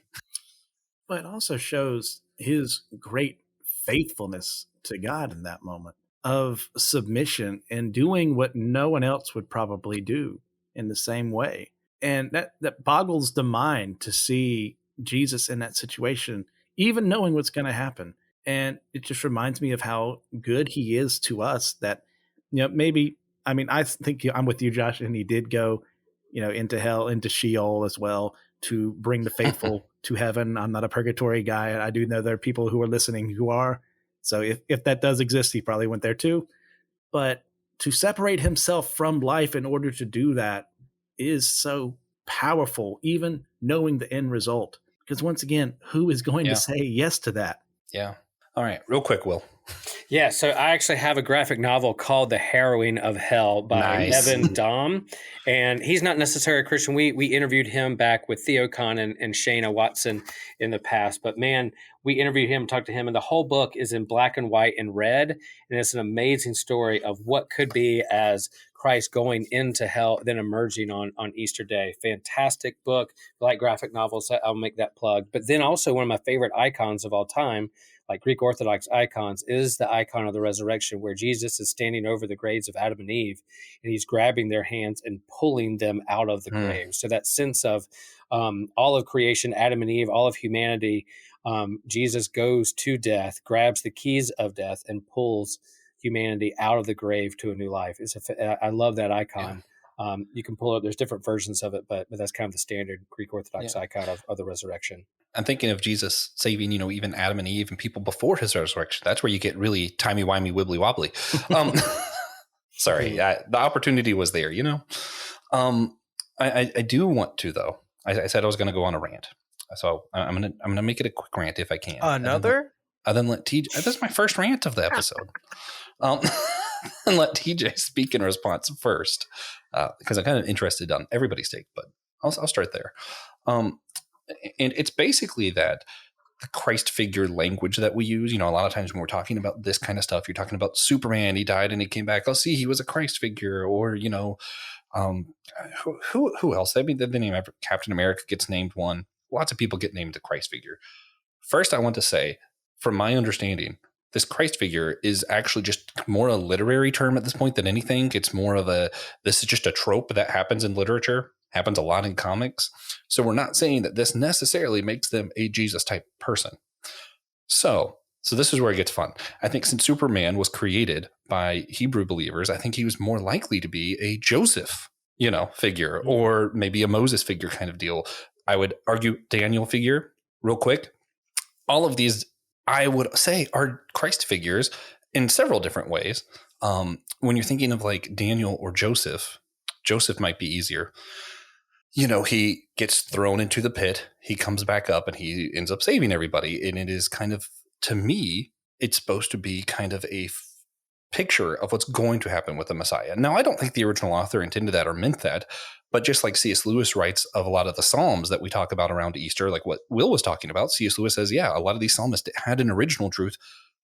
But it also shows his great faithfulness to God in that moment of submission and doing what no one else would probably do in the same way. And that boggles the mind to see Jesus in that situation, even knowing what's going to happen. And it just reminds me of how good he is to us that, maybe, I mean, I think I'm with you, Josh, and he did go, into hell, into Sheol as well to bring the faithful to heaven. I'm not a purgatory guy. I do know there are people who are listening who are. So if that does exist, he probably went there too. But to separate himself from life in order to do that is so powerful, even knowing the end result. Because once again, who is going to say yes to that? Yeah. All right. Real quick, Will. Yeah, so I actually have a graphic novel called The Harrowing of Hell by Evan Dom. And he's not necessarily a Christian. We interviewed him back with Theo Kahn and Shayna Watson in the past. But man, we interviewed him, talked to him, and the whole book is in black and white and red. And it's an amazing story of what could be as Christ going into hell, then emerging on Easter Day. Fantastic book. Like graphic novels, I'll make that plug. But then also one of my favorite icons of all time, like Greek Orthodox icons, is the icon of the resurrection, where Jesus is standing over the graves of Adam and Eve, and he's grabbing their hands and pulling them out of the grave. So that sense of all of creation, Adam and Eve, all of humanity, Jesus goes to death, grabs the keys of death, and pulls humanity out of the grave to a new life. I love that icon. You can pull it. There's different versions of it, but that's kind of the standard Greek Orthodox icon of the resurrection. I'm thinking of Jesus saving, even Adam and Eve and people before his resurrection. That's where you get really timey-wimey, wibbly-wobbly. Sorry, the opportunity was there, I do want to, though. I said I was going to go on a rant. So I'm gonna make it a quick rant if I can. Another? And then let TJ. This is my first rant of the episode. And let TJ speak in response first, because I'm kind of interested on everybody's take. But I'll start there. And it's basically that the Christ figure language that we use. A lot of times when we're talking about this kind of stuff, you're talking about Superman. He died and he came back. Oh, see, he was a Christ figure. Or who else? I mean, the name Captain America gets named one. Lots of people get named the Christ figure. First, I want to say, from my understanding, this Christ figure is actually just more a literary term at this point than anything. It's more of this is just a trope that happens in literature, happens a lot in comics. So we're not saying that this necessarily makes them a Jesus type person. So this is where it gets fun. I think since Superman was created by Hebrew believers, I think he was more likely to be a Joseph, figure, or maybe a Moses figure kind of deal. I would argue Daniel figure real quick. All of these, I would say, are Christ figures in several different ways. When you're thinking of like Daniel or Joseph might be easier. He gets thrown into the pit. He comes back up and he ends up saving everybody. And it is kind of, to me, it's supposed to be kind of a picture of what's going to happen with the Messiah. Now, I don't think the original author intended that or meant that. But just like C.S. Lewis writes of a lot of the Psalms that we talk about around Easter, like what Will was talking about, C.S. Lewis says, a lot of these psalmists had an original truth,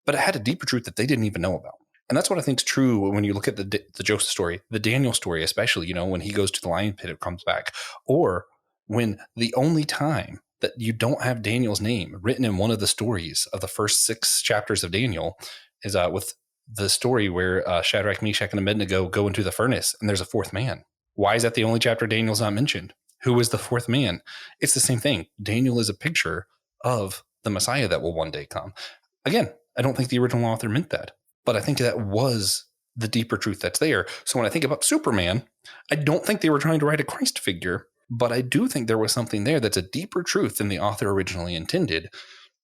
but it had a deeper truth that they didn't even know about. And that's what I think is true when you look at the Joseph story, the Daniel story, especially, when he goes to the lion pit, it comes back. Or when the only time that you don't have Daniel's name written in one of the stories of the first 6 chapters of Daniel is with the story where Shadrach, Meshach, and Abednego go into the furnace and there's a 4th man. Why is that the only chapter Daniel's not mentioned? Who is the 4th man? It's the same thing. Daniel is a picture of the Messiah that will one day come. Again, I don't think the original author meant that, but I think that was the deeper truth that's there. So when I think about Superman, I don't think they were trying to write a Christ figure, but I do think there was something there that's a deeper truth than the author originally intended.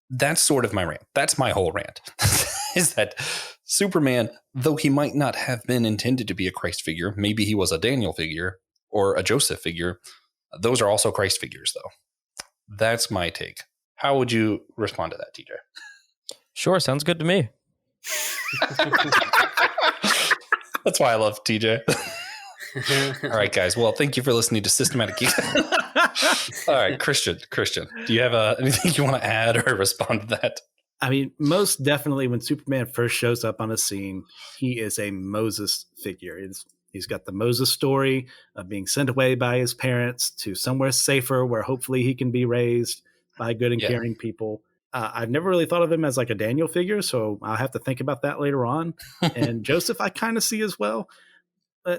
That's sort of my rant. That's my whole rant, is that Superman, though he might not have been intended to be a Christ figure, maybe he was a Daniel figure or a Joseph figure. Those are also Christ figures, though. That's my take. How would you respond to that, TJ? Sure, sounds good to me. That's why I love TJ. All right, guys. Well, thank you for listening to Systematic Geek. All right, Christian, do you have anything you want to add or respond to that? I mean, most definitely when Superman first shows up on a scene, he is a Moses figure. He's got the Moses story of being sent away by his parents to somewhere safer where hopefully he can be raised by good and caring people. I've never really thought of him as like a Daniel figure, so I'll have to think about that later on. And Joseph, I kind of see as well.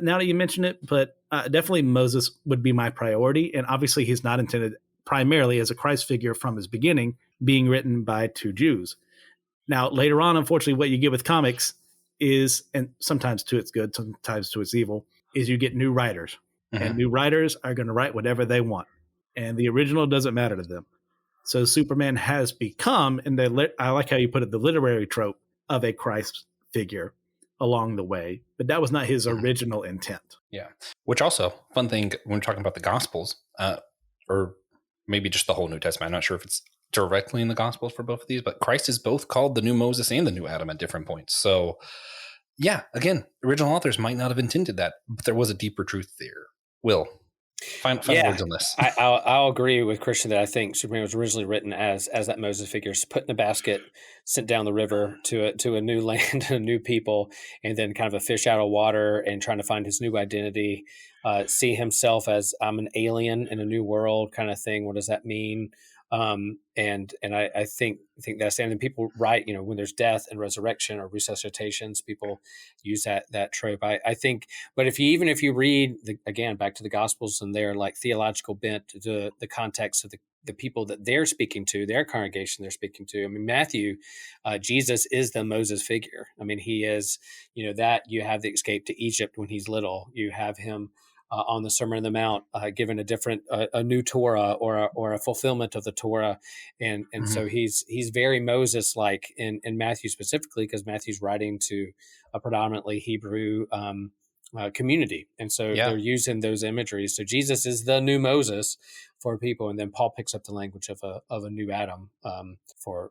Now that you mention it, but definitely Moses would be my priority. And obviously he's not intended primarily as a Christ figure from his beginning, being written by two Jews. Now, later on, unfortunately, what you get with comics is, and sometimes to its good, sometimes to its evil, is you get new writers. And new writers are going to write whatever they want. And the original doesn't matter to them. So Superman has become, and I like how you put it, the literary trope of a Christ figure along the way. But that was not his original intent. Yeah. Which also, fun thing, when we're talking about the Gospels, or maybe just the whole New Testament, I'm not sure if it's directly in the Gospels for both of these, but Christ is both called the new Moses and the new Adam at different points. So yeah, again, original authors might not have intended that, but there was a deeper truth there. Will, final words on this. I'll agree with Christian that I think Superman was originally written as that Moses figure, put in a basket, sent down the river to a new land, a new people, and then kind of a fish out of water and trying to find his new identity, see himself as I'm an alien in a new world kind of thing. What does that mean? And I think that's, and then people write, when there's death and resurrection or resuscitations, people use that trope. I think, but if you read again, back to the Gospels and their like theological bent to the context of the people that they're speaking to, their congregation they're speaking to. I mean, Matthew, Jesus is the Moses figure. I mean, he is, that you have the escape to Egypt when he's little, you have him on the Sermon on the Mount, given a new Torah or a fulfillment of the Torah, and so he's very Moses like in Matthew specifically, because Matthew's writing to a predominantly Hebrew community, and so they're using those imageries. So Jesus is the new Moses for people, and then Paul picks up the language of a new Adam for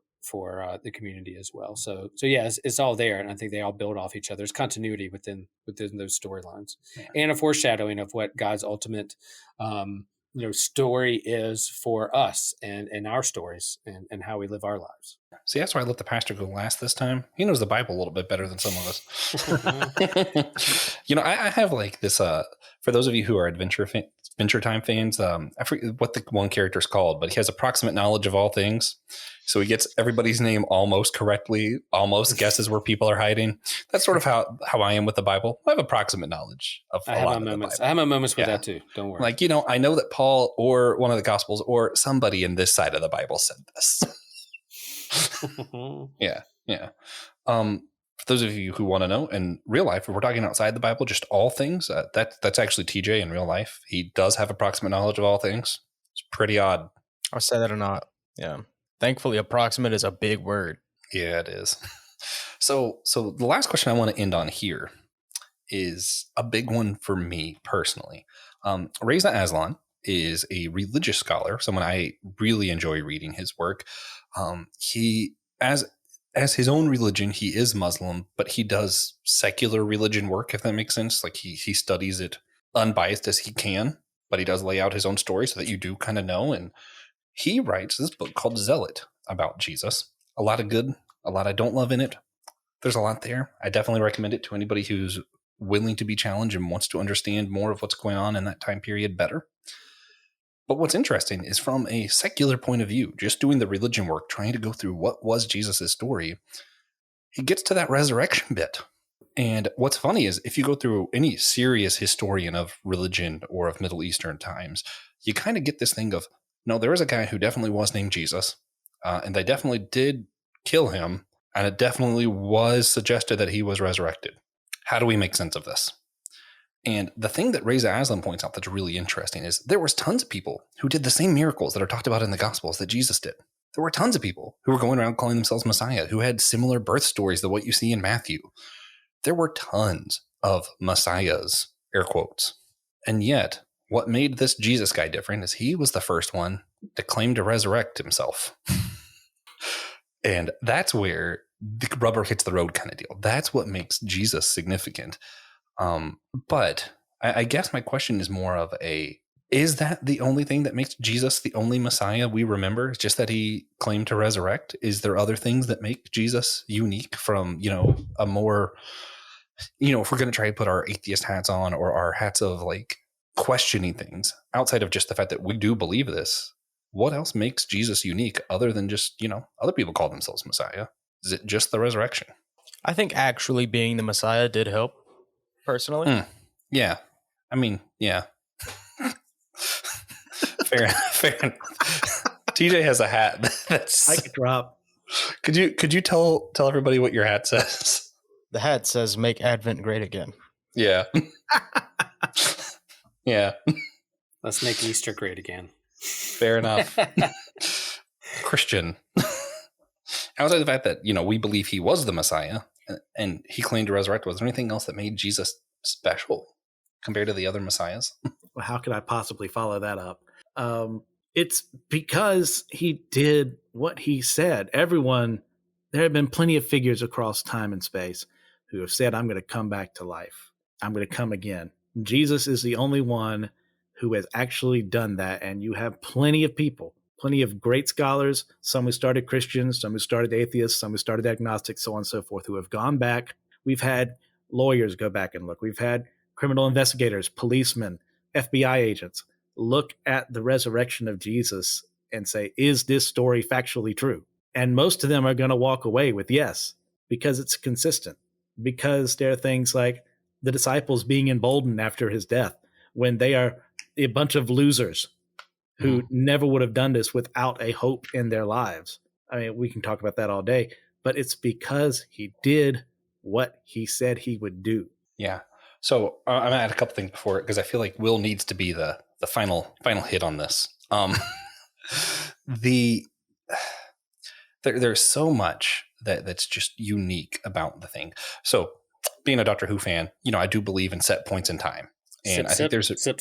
the community as well. So yeah, it's all there, and I think they all build off each other. There's continuity within those storylines, and a foreshadowing of what God's ultimate story is for us and our stories and how we live our lives. See, that's why I let the pastor go last this time. He knows the Bible a little bit better than some of us. I have like this, for those of you who are Adventure Time fans, I forget what the one character is called, but he has approximate knowledge of all things. So he gets everybody's name almost correctly, almost guesses where people are hiding. That's sort of how I am with the Bible. I have approximate knowledge of a lot of the Bible. I have my moments with that too. Don't worry. Like, I know that Paul or one of the Gospels or somebody in this side of the Bible said this. Yeah. For those of you who want to know, in real life, if we're talking outside the Bible, just all things, that's actually TJ in real life. He does have approximate knowledge of all things. It's pretty odd. I'll say that or not. Yeah. Thankfully, approximate is a big word. Yeah, it is. So the last question I want to end on here is a big one for me personally. Reza Aslan is a religious scholar, someone I really enjoy reading his work. He, as his own religion, he is Muslim, but he does secular religion work, if that makes sense. Like he studies it unbiased as he can, but he does lay out his own story so that you do kind of know. And he writes this book called Zealot about Jesus. A lot of good, a lot I don't love in it. There's a lot there. I definitely recommend it to anybody who's willing to be challenged and wants to understand more of what's going on in that time period better. But what's interesting is from a secular point of view, just doing the religion work, trying to go through what was Jesus' story, he gets to that resurrection bit. And what's funny is if you go through any serious historian of religion or of Middle Eastern times, you kind of get this thing of, no, there is a guy who definitely was named Jesus, and they definitely did kill him, and it definitely was suggested that he was resurrected. How do we make sense of this? And the thing that Reza Aslan points out that's really interesting is there was tons of people who did the same miracles that are talked about in the Gospels that Jesus did. There were tons of people who were going around calling themselves Messiah, who had similar birth stories to what you see in Matthew. There were tons of Messiahs, air quotes. And yet, what made this Jesus guy different is he was the first one to claim to resurrect himself. And that's where the rubber hits the road kind of deal. That's what makes Jesus significant. But I guess my question is more of is that the only thing that makes Jesus the only Messiah we remember? It's just that he claimed to resurrect? Is there other things that make Jesus unique from, a more, if we're going to try to put our atheist hats on or our hats of like questioning things outside of just the fact that we do believe this, what else makes Jesus unique other than just, other people call themselves Messiah? Is it just the resurrection? I think actually being the Messiah did help. Personally? Yeah. I mean, yeah. Fair enough. TJ has a hat. That's. I could drop. Could you tell everybody what your hat says? The hat says "Make Advent Great Again." Yeah. Yeah. Let's make Easter great again. Fair enough. Christian. Outside the fact that, we believe he was the Messiah and he claimed to resurrect, was there anything else that made Jesus special compared to the other Messiahs? Well, how could I possibly follow that up? It's because he did what he said. There have been plenty of figures across time and space who have said, I'm going to come back to life. I'm going to come again. Jesus is the only one who has actually done that. And you have plenty of people, plenty of great scholars, some who started Christians, some who started atheists, some who started agnostics, so on and so forth, who have gone back. We've had lawyers go back and look. We've had criminal investigators, policemen, FBI agents look at the resurrection of Jesus and say, is this story factually true? And most of them are going to walk away with yes, because it's consistent, because there are things like the disciples being emboldened after his death when they are a bunch of losers who never would have done this without a hope in their lives. I mean, we can talk about that all day, but it's because he did what he said he would do. Yeah. So I'm gonna add a couple things before it, because I feel like Will needs to be the final hit on this. There's so much that's just unique about the thing. So being a Doctor Who fan, I do believe in set points in time, and I think there's a sip.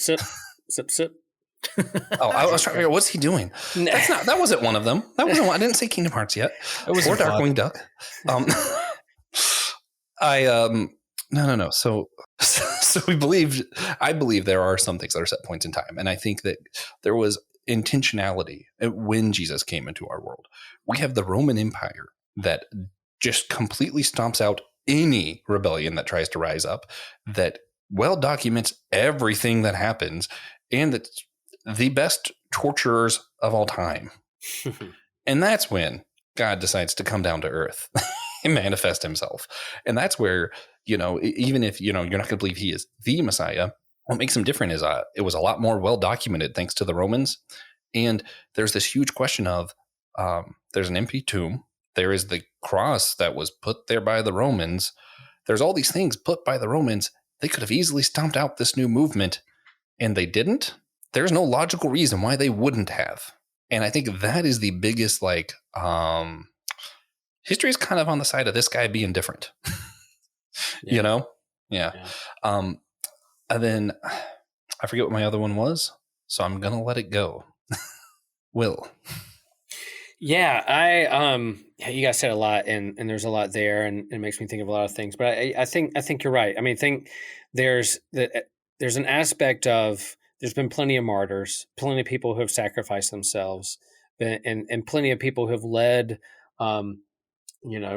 Oh, I was trying to figure out, what's he doing? That wasn't one of them. That wasn't one. I didn't say Kingdom Hearts yet. It was or Darkwing Duck. No. So I believe there are some things that are set points in time. And I think that there was intentionality when Jesus came into our world. We have the Roman Empire that just completely stomps out any rebellion that tries to rise up, that well documents everything that happens, and that's the best torturers of all time. And that's when God decides to come down to earth and manifest himself. And that's where, even if, you're not going to believe he is the Messiah, what makes him different is it was a lot more well documented thanks to the Romans. And there's this huge question of there's an empty tomb. There is the cross that was put there by the Romans. There's all these things put by the Romans. They could have easily stomped out this new movement, and they didn't. There's no logical reason why they wouldn't have. And I think that is the biggest, history is kind of on the side of this guy being different. Yeah. Yeah. And then I forget what my other one was, so I'm going to let it go. Will. Yeah, you guys said a lot, and there's a lot there, and it makes me think of a lot of things. But I think you're right. I mean, there's an aspect of, there's been plenty of martyrs, plenty of people who have sacrificed themselves, and plenty of people who have led,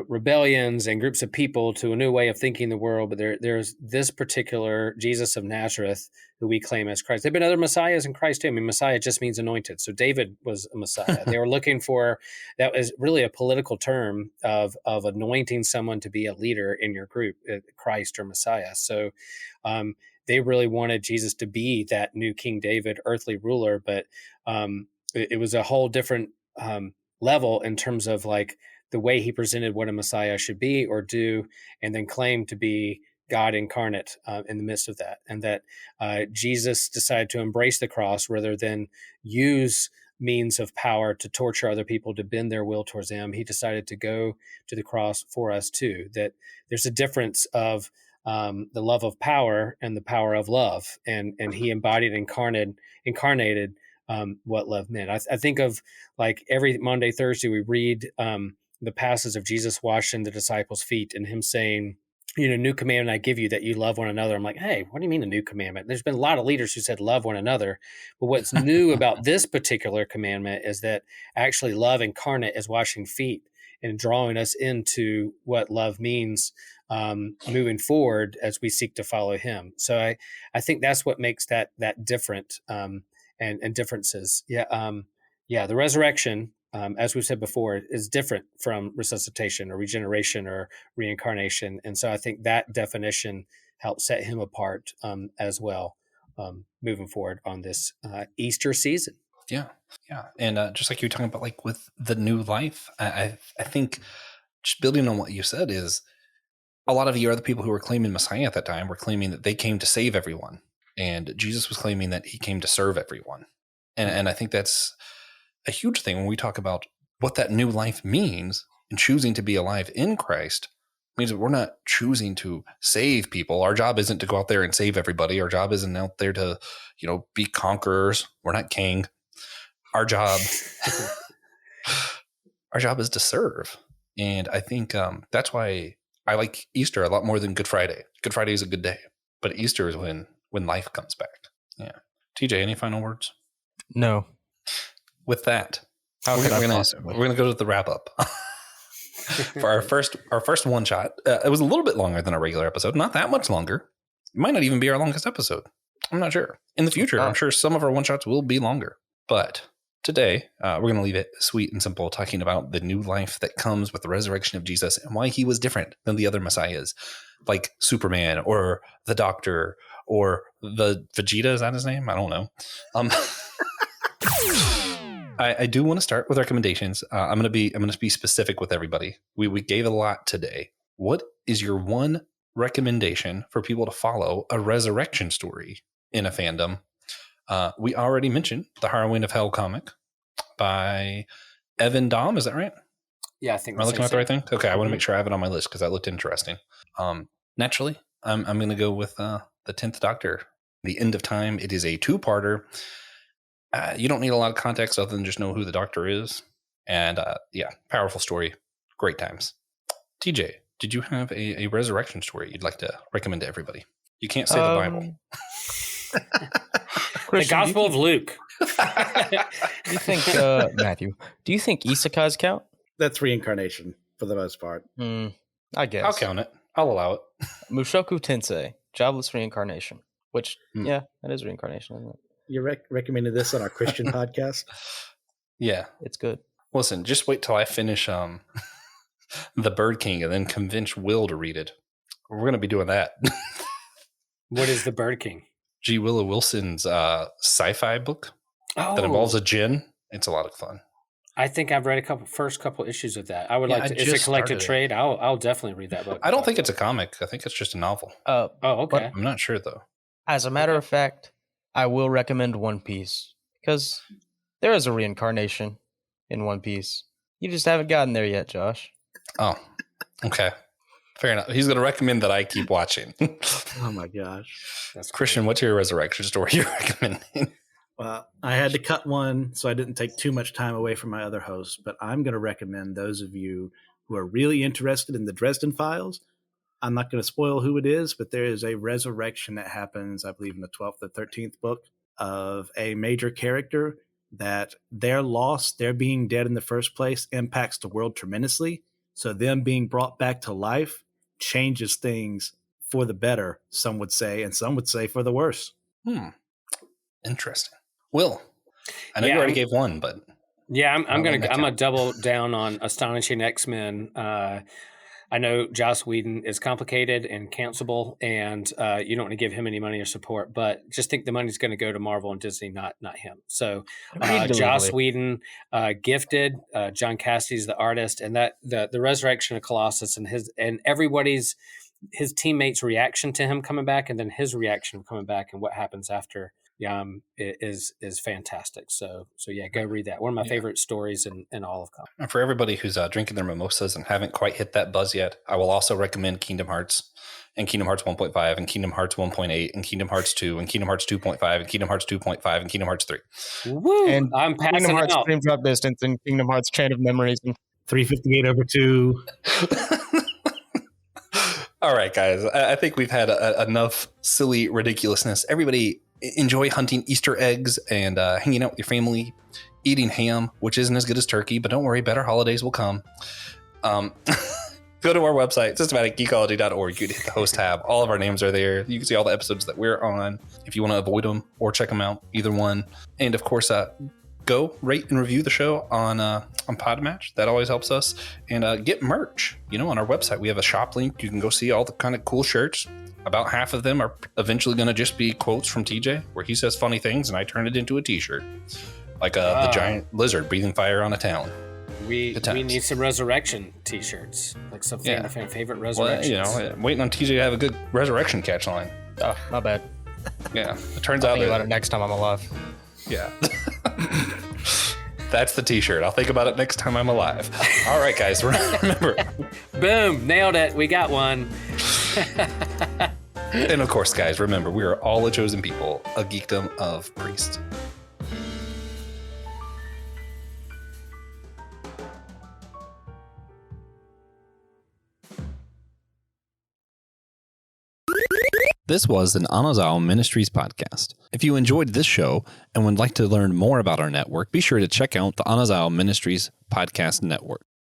rebellions and groups of people to a new way of thinking the world. But there's this particular Jesus of Nazareth who we claim as Christ. There have been other messiahs in Christ too. I mean, Messiah just means anointed. So David was a Messiah. They were looking for, that was really a political term of anointing someone to be a leader in your group, Christ or Messiah. So they really wanted Jesus to be that new King David, earthly ruler. But it was a whole different level in terms of the way he presented what a Messiah should be or do, and then claimed to be God incarnate in the midst of that. And that Jesus decided to embrace the cross rather than use means of power to torture other people, to bend their will towards him. He decided to go to the cross for us too. That there's a difference of the love of power and the power of love. And he embodied, incarnated what love meant. I think of every Monday, Thursday, we read the passage of Jesus washing the disciples' feet and him saying, new commandment I give you, that you love one another. I'm like, hey, what do you mean a new commandment? There's been a lot of leaders who said love one another. But what's new about this particular commandment is that actually love incarnate is washing feet and drawing us into what love means moving forward as we seek to follow him. So I think that's what makes that different and differences. Yeah. The resurrection, as we've said before, is different from resuscitation or regeneration or reincarnation. And so I think that definition helps set him apart as well, moving forward on this Easter season. Yeah. And just like you're talking about, like with the new life, I think just building on what you said is a lot of you are the people who were claiming Messiah at that time were claiming that they came to save everyone. And Jesus was claiming that he came to serve everyone. And I think that's a huge thing when we talk about what that new life means and choosing to be alive in Christ means that we're not choosing to save people. Our job isn't to go out there and save everybody. Our job isn't out there to, be conquerors. We're not king. Our job, is to serve. And I think that's why I like Easter a lot more than Good Friday. Good Friday is a good day, but Easter is when life comes back. Yeah. TJ, any final words? No. With that, How we're could I gonna possibly? we're gonna go to the wrap up for our first one shot. It was a little bit longer than our regular episode, not that much longer. It might not even be our longest episode. I'm not sure. In the future, I'm sure some of our one shots will be longer. But today, we're going to leave it sweet and simple, talking about the new life that comes with the resurrection of Jesus and why he was different than the other messiahs, like Superman or the Doctor or the Vegeta. Is that his name? I don't know. I do want to start with recommendations. I'm going to be specific with everybody. We gave a lot today. What is your one recommendation for people to follow a resurrection story in a fandom? We already mentioned the Harrowing of Hell comic by Evan Dom. Is that right? Yeah, I think. Am I looking at the right thing? Okay, I want to make sure I have it on my list because that looked interesting. Naturally, I'm going to go with the 10th Doctor, The End of Time. It is a 2-parter. You don't need a lot of context other than just know who the Doctor is. And powerful story. Great times. TJ, did you have a resurrection story you'd like to recommend to everybody? You can't say the Bible. The Gospel of Luke. Do you think, Matthew, do you think isekais count? That's reincarnation for the most part. I guess. I'll count it. I'll allow it. Mushoku Tensei, jobless reincarnation. Which, that is reincarnation, isn't it? You recommended this on our Christian podcast? Yeah. It's good. Listen, just wait till I finish The Bird King and then convince Will to read it. We're going to be doing that. What is The Bird King? G. Willow Wilson's sci-fi book that involves a djinn. It's a lot of fun. I think I've read first couple issues of that. I would like to. It's a collected trade. I'll definitely read that book. I don't think it's a comic. I think it's just a novel. Okay. I'm not sure though. As a matter of fact, I will recommend One Piece because there is a reincarnation in One Piece. You just haven't gotten there yet, Josh. Oh, okay. Fair enough. He's going to recommend that I keep watching. Oh my gosh. That's Christian, what's your resurrection story you're recommending? Well, I had to cut one so I didn't take too much time away from my other hosts, but I'm going to recommend those of you who are really interested in the Dresden Files. I'm not going to spoil who it is, but there is a resurrection that happens, I believe, in the 12th or 13th book of a major character that their loss, their being dead in the first place, impacts the world tremendously. So them being brought back to life changes things for the better, some would say, and some would say for the worse. Interesting. Will, I know you already gave one, but I'm gonna double down on Astonishing X-Men. I know Joss Whedon is complicated and cancelable, and you don't want to give him any money or support, but just think the money's going to go to Marvel and Disney, not him. So Joss Whedon, gifted, John Cassidy's the artist, and that the resurrection of Colossus and everybody's his teammates' reaction to him coming back, and then his reaction of coming back, and what happens after. Is fantastic. So go read that. One of my favorite stories in all of comics. And for everybody who's drinking their mimosas and haven't quite hit that buzz yet, I will also recommend Kingdom Hearts and Kingdom Hearts 1.5 and Kingdom Hearts 1.8 and Kingdom Hearts 2 and Kingdom Hearts 2.5 and Kingdom Hearts 2.5 and Kingdom Hearts 3. Woo! And I'm passing Kingdom Hearts out. Stream Drop Distance and Kingdom Hearts Chain of Memories and 358/2. All right, guys. I think we've had enough silly ridiculousness. Everybody enjoy hunting Easter eggs and hanging out with your family, eating ham, which isn't as good as turkey, but don't worry, better holidays will come. Go to our website, systematicgeekology.org. You can hit the host tab. All of our names are there. You can see all the episodes that we're on if you want to avoid them or check them out, either one. And of course, go rate and review the show on Podmatch. That always helps us. And get merch. On our website, we have a shop link. You can go see all the kind of cool shirts. About half of them are eventually going to just be quotes from TJ, where he says funny things and I turn it into a t-shirt. like the giant lizard breathing fire on a town. We need some resurrection T-shirts, like some favorite resurrections. Well, waiting on TJ to have a good resurrection catch line. Oh, my bad. Yeah, it turns I'll out think about it next time I'm alive. Yeah. That's the T-shirt. I'll think about it next time I'm alive. All right, guys. Remember. Boom! Nailed it. We got one. And of course, guys, remember, we are all a chosen people, a geekdom of priests. This was an Anazao Ministries podcast. If you enjoyed this show and would like to learn more about our network, be sure to check out the Anazao Ministries podcast network.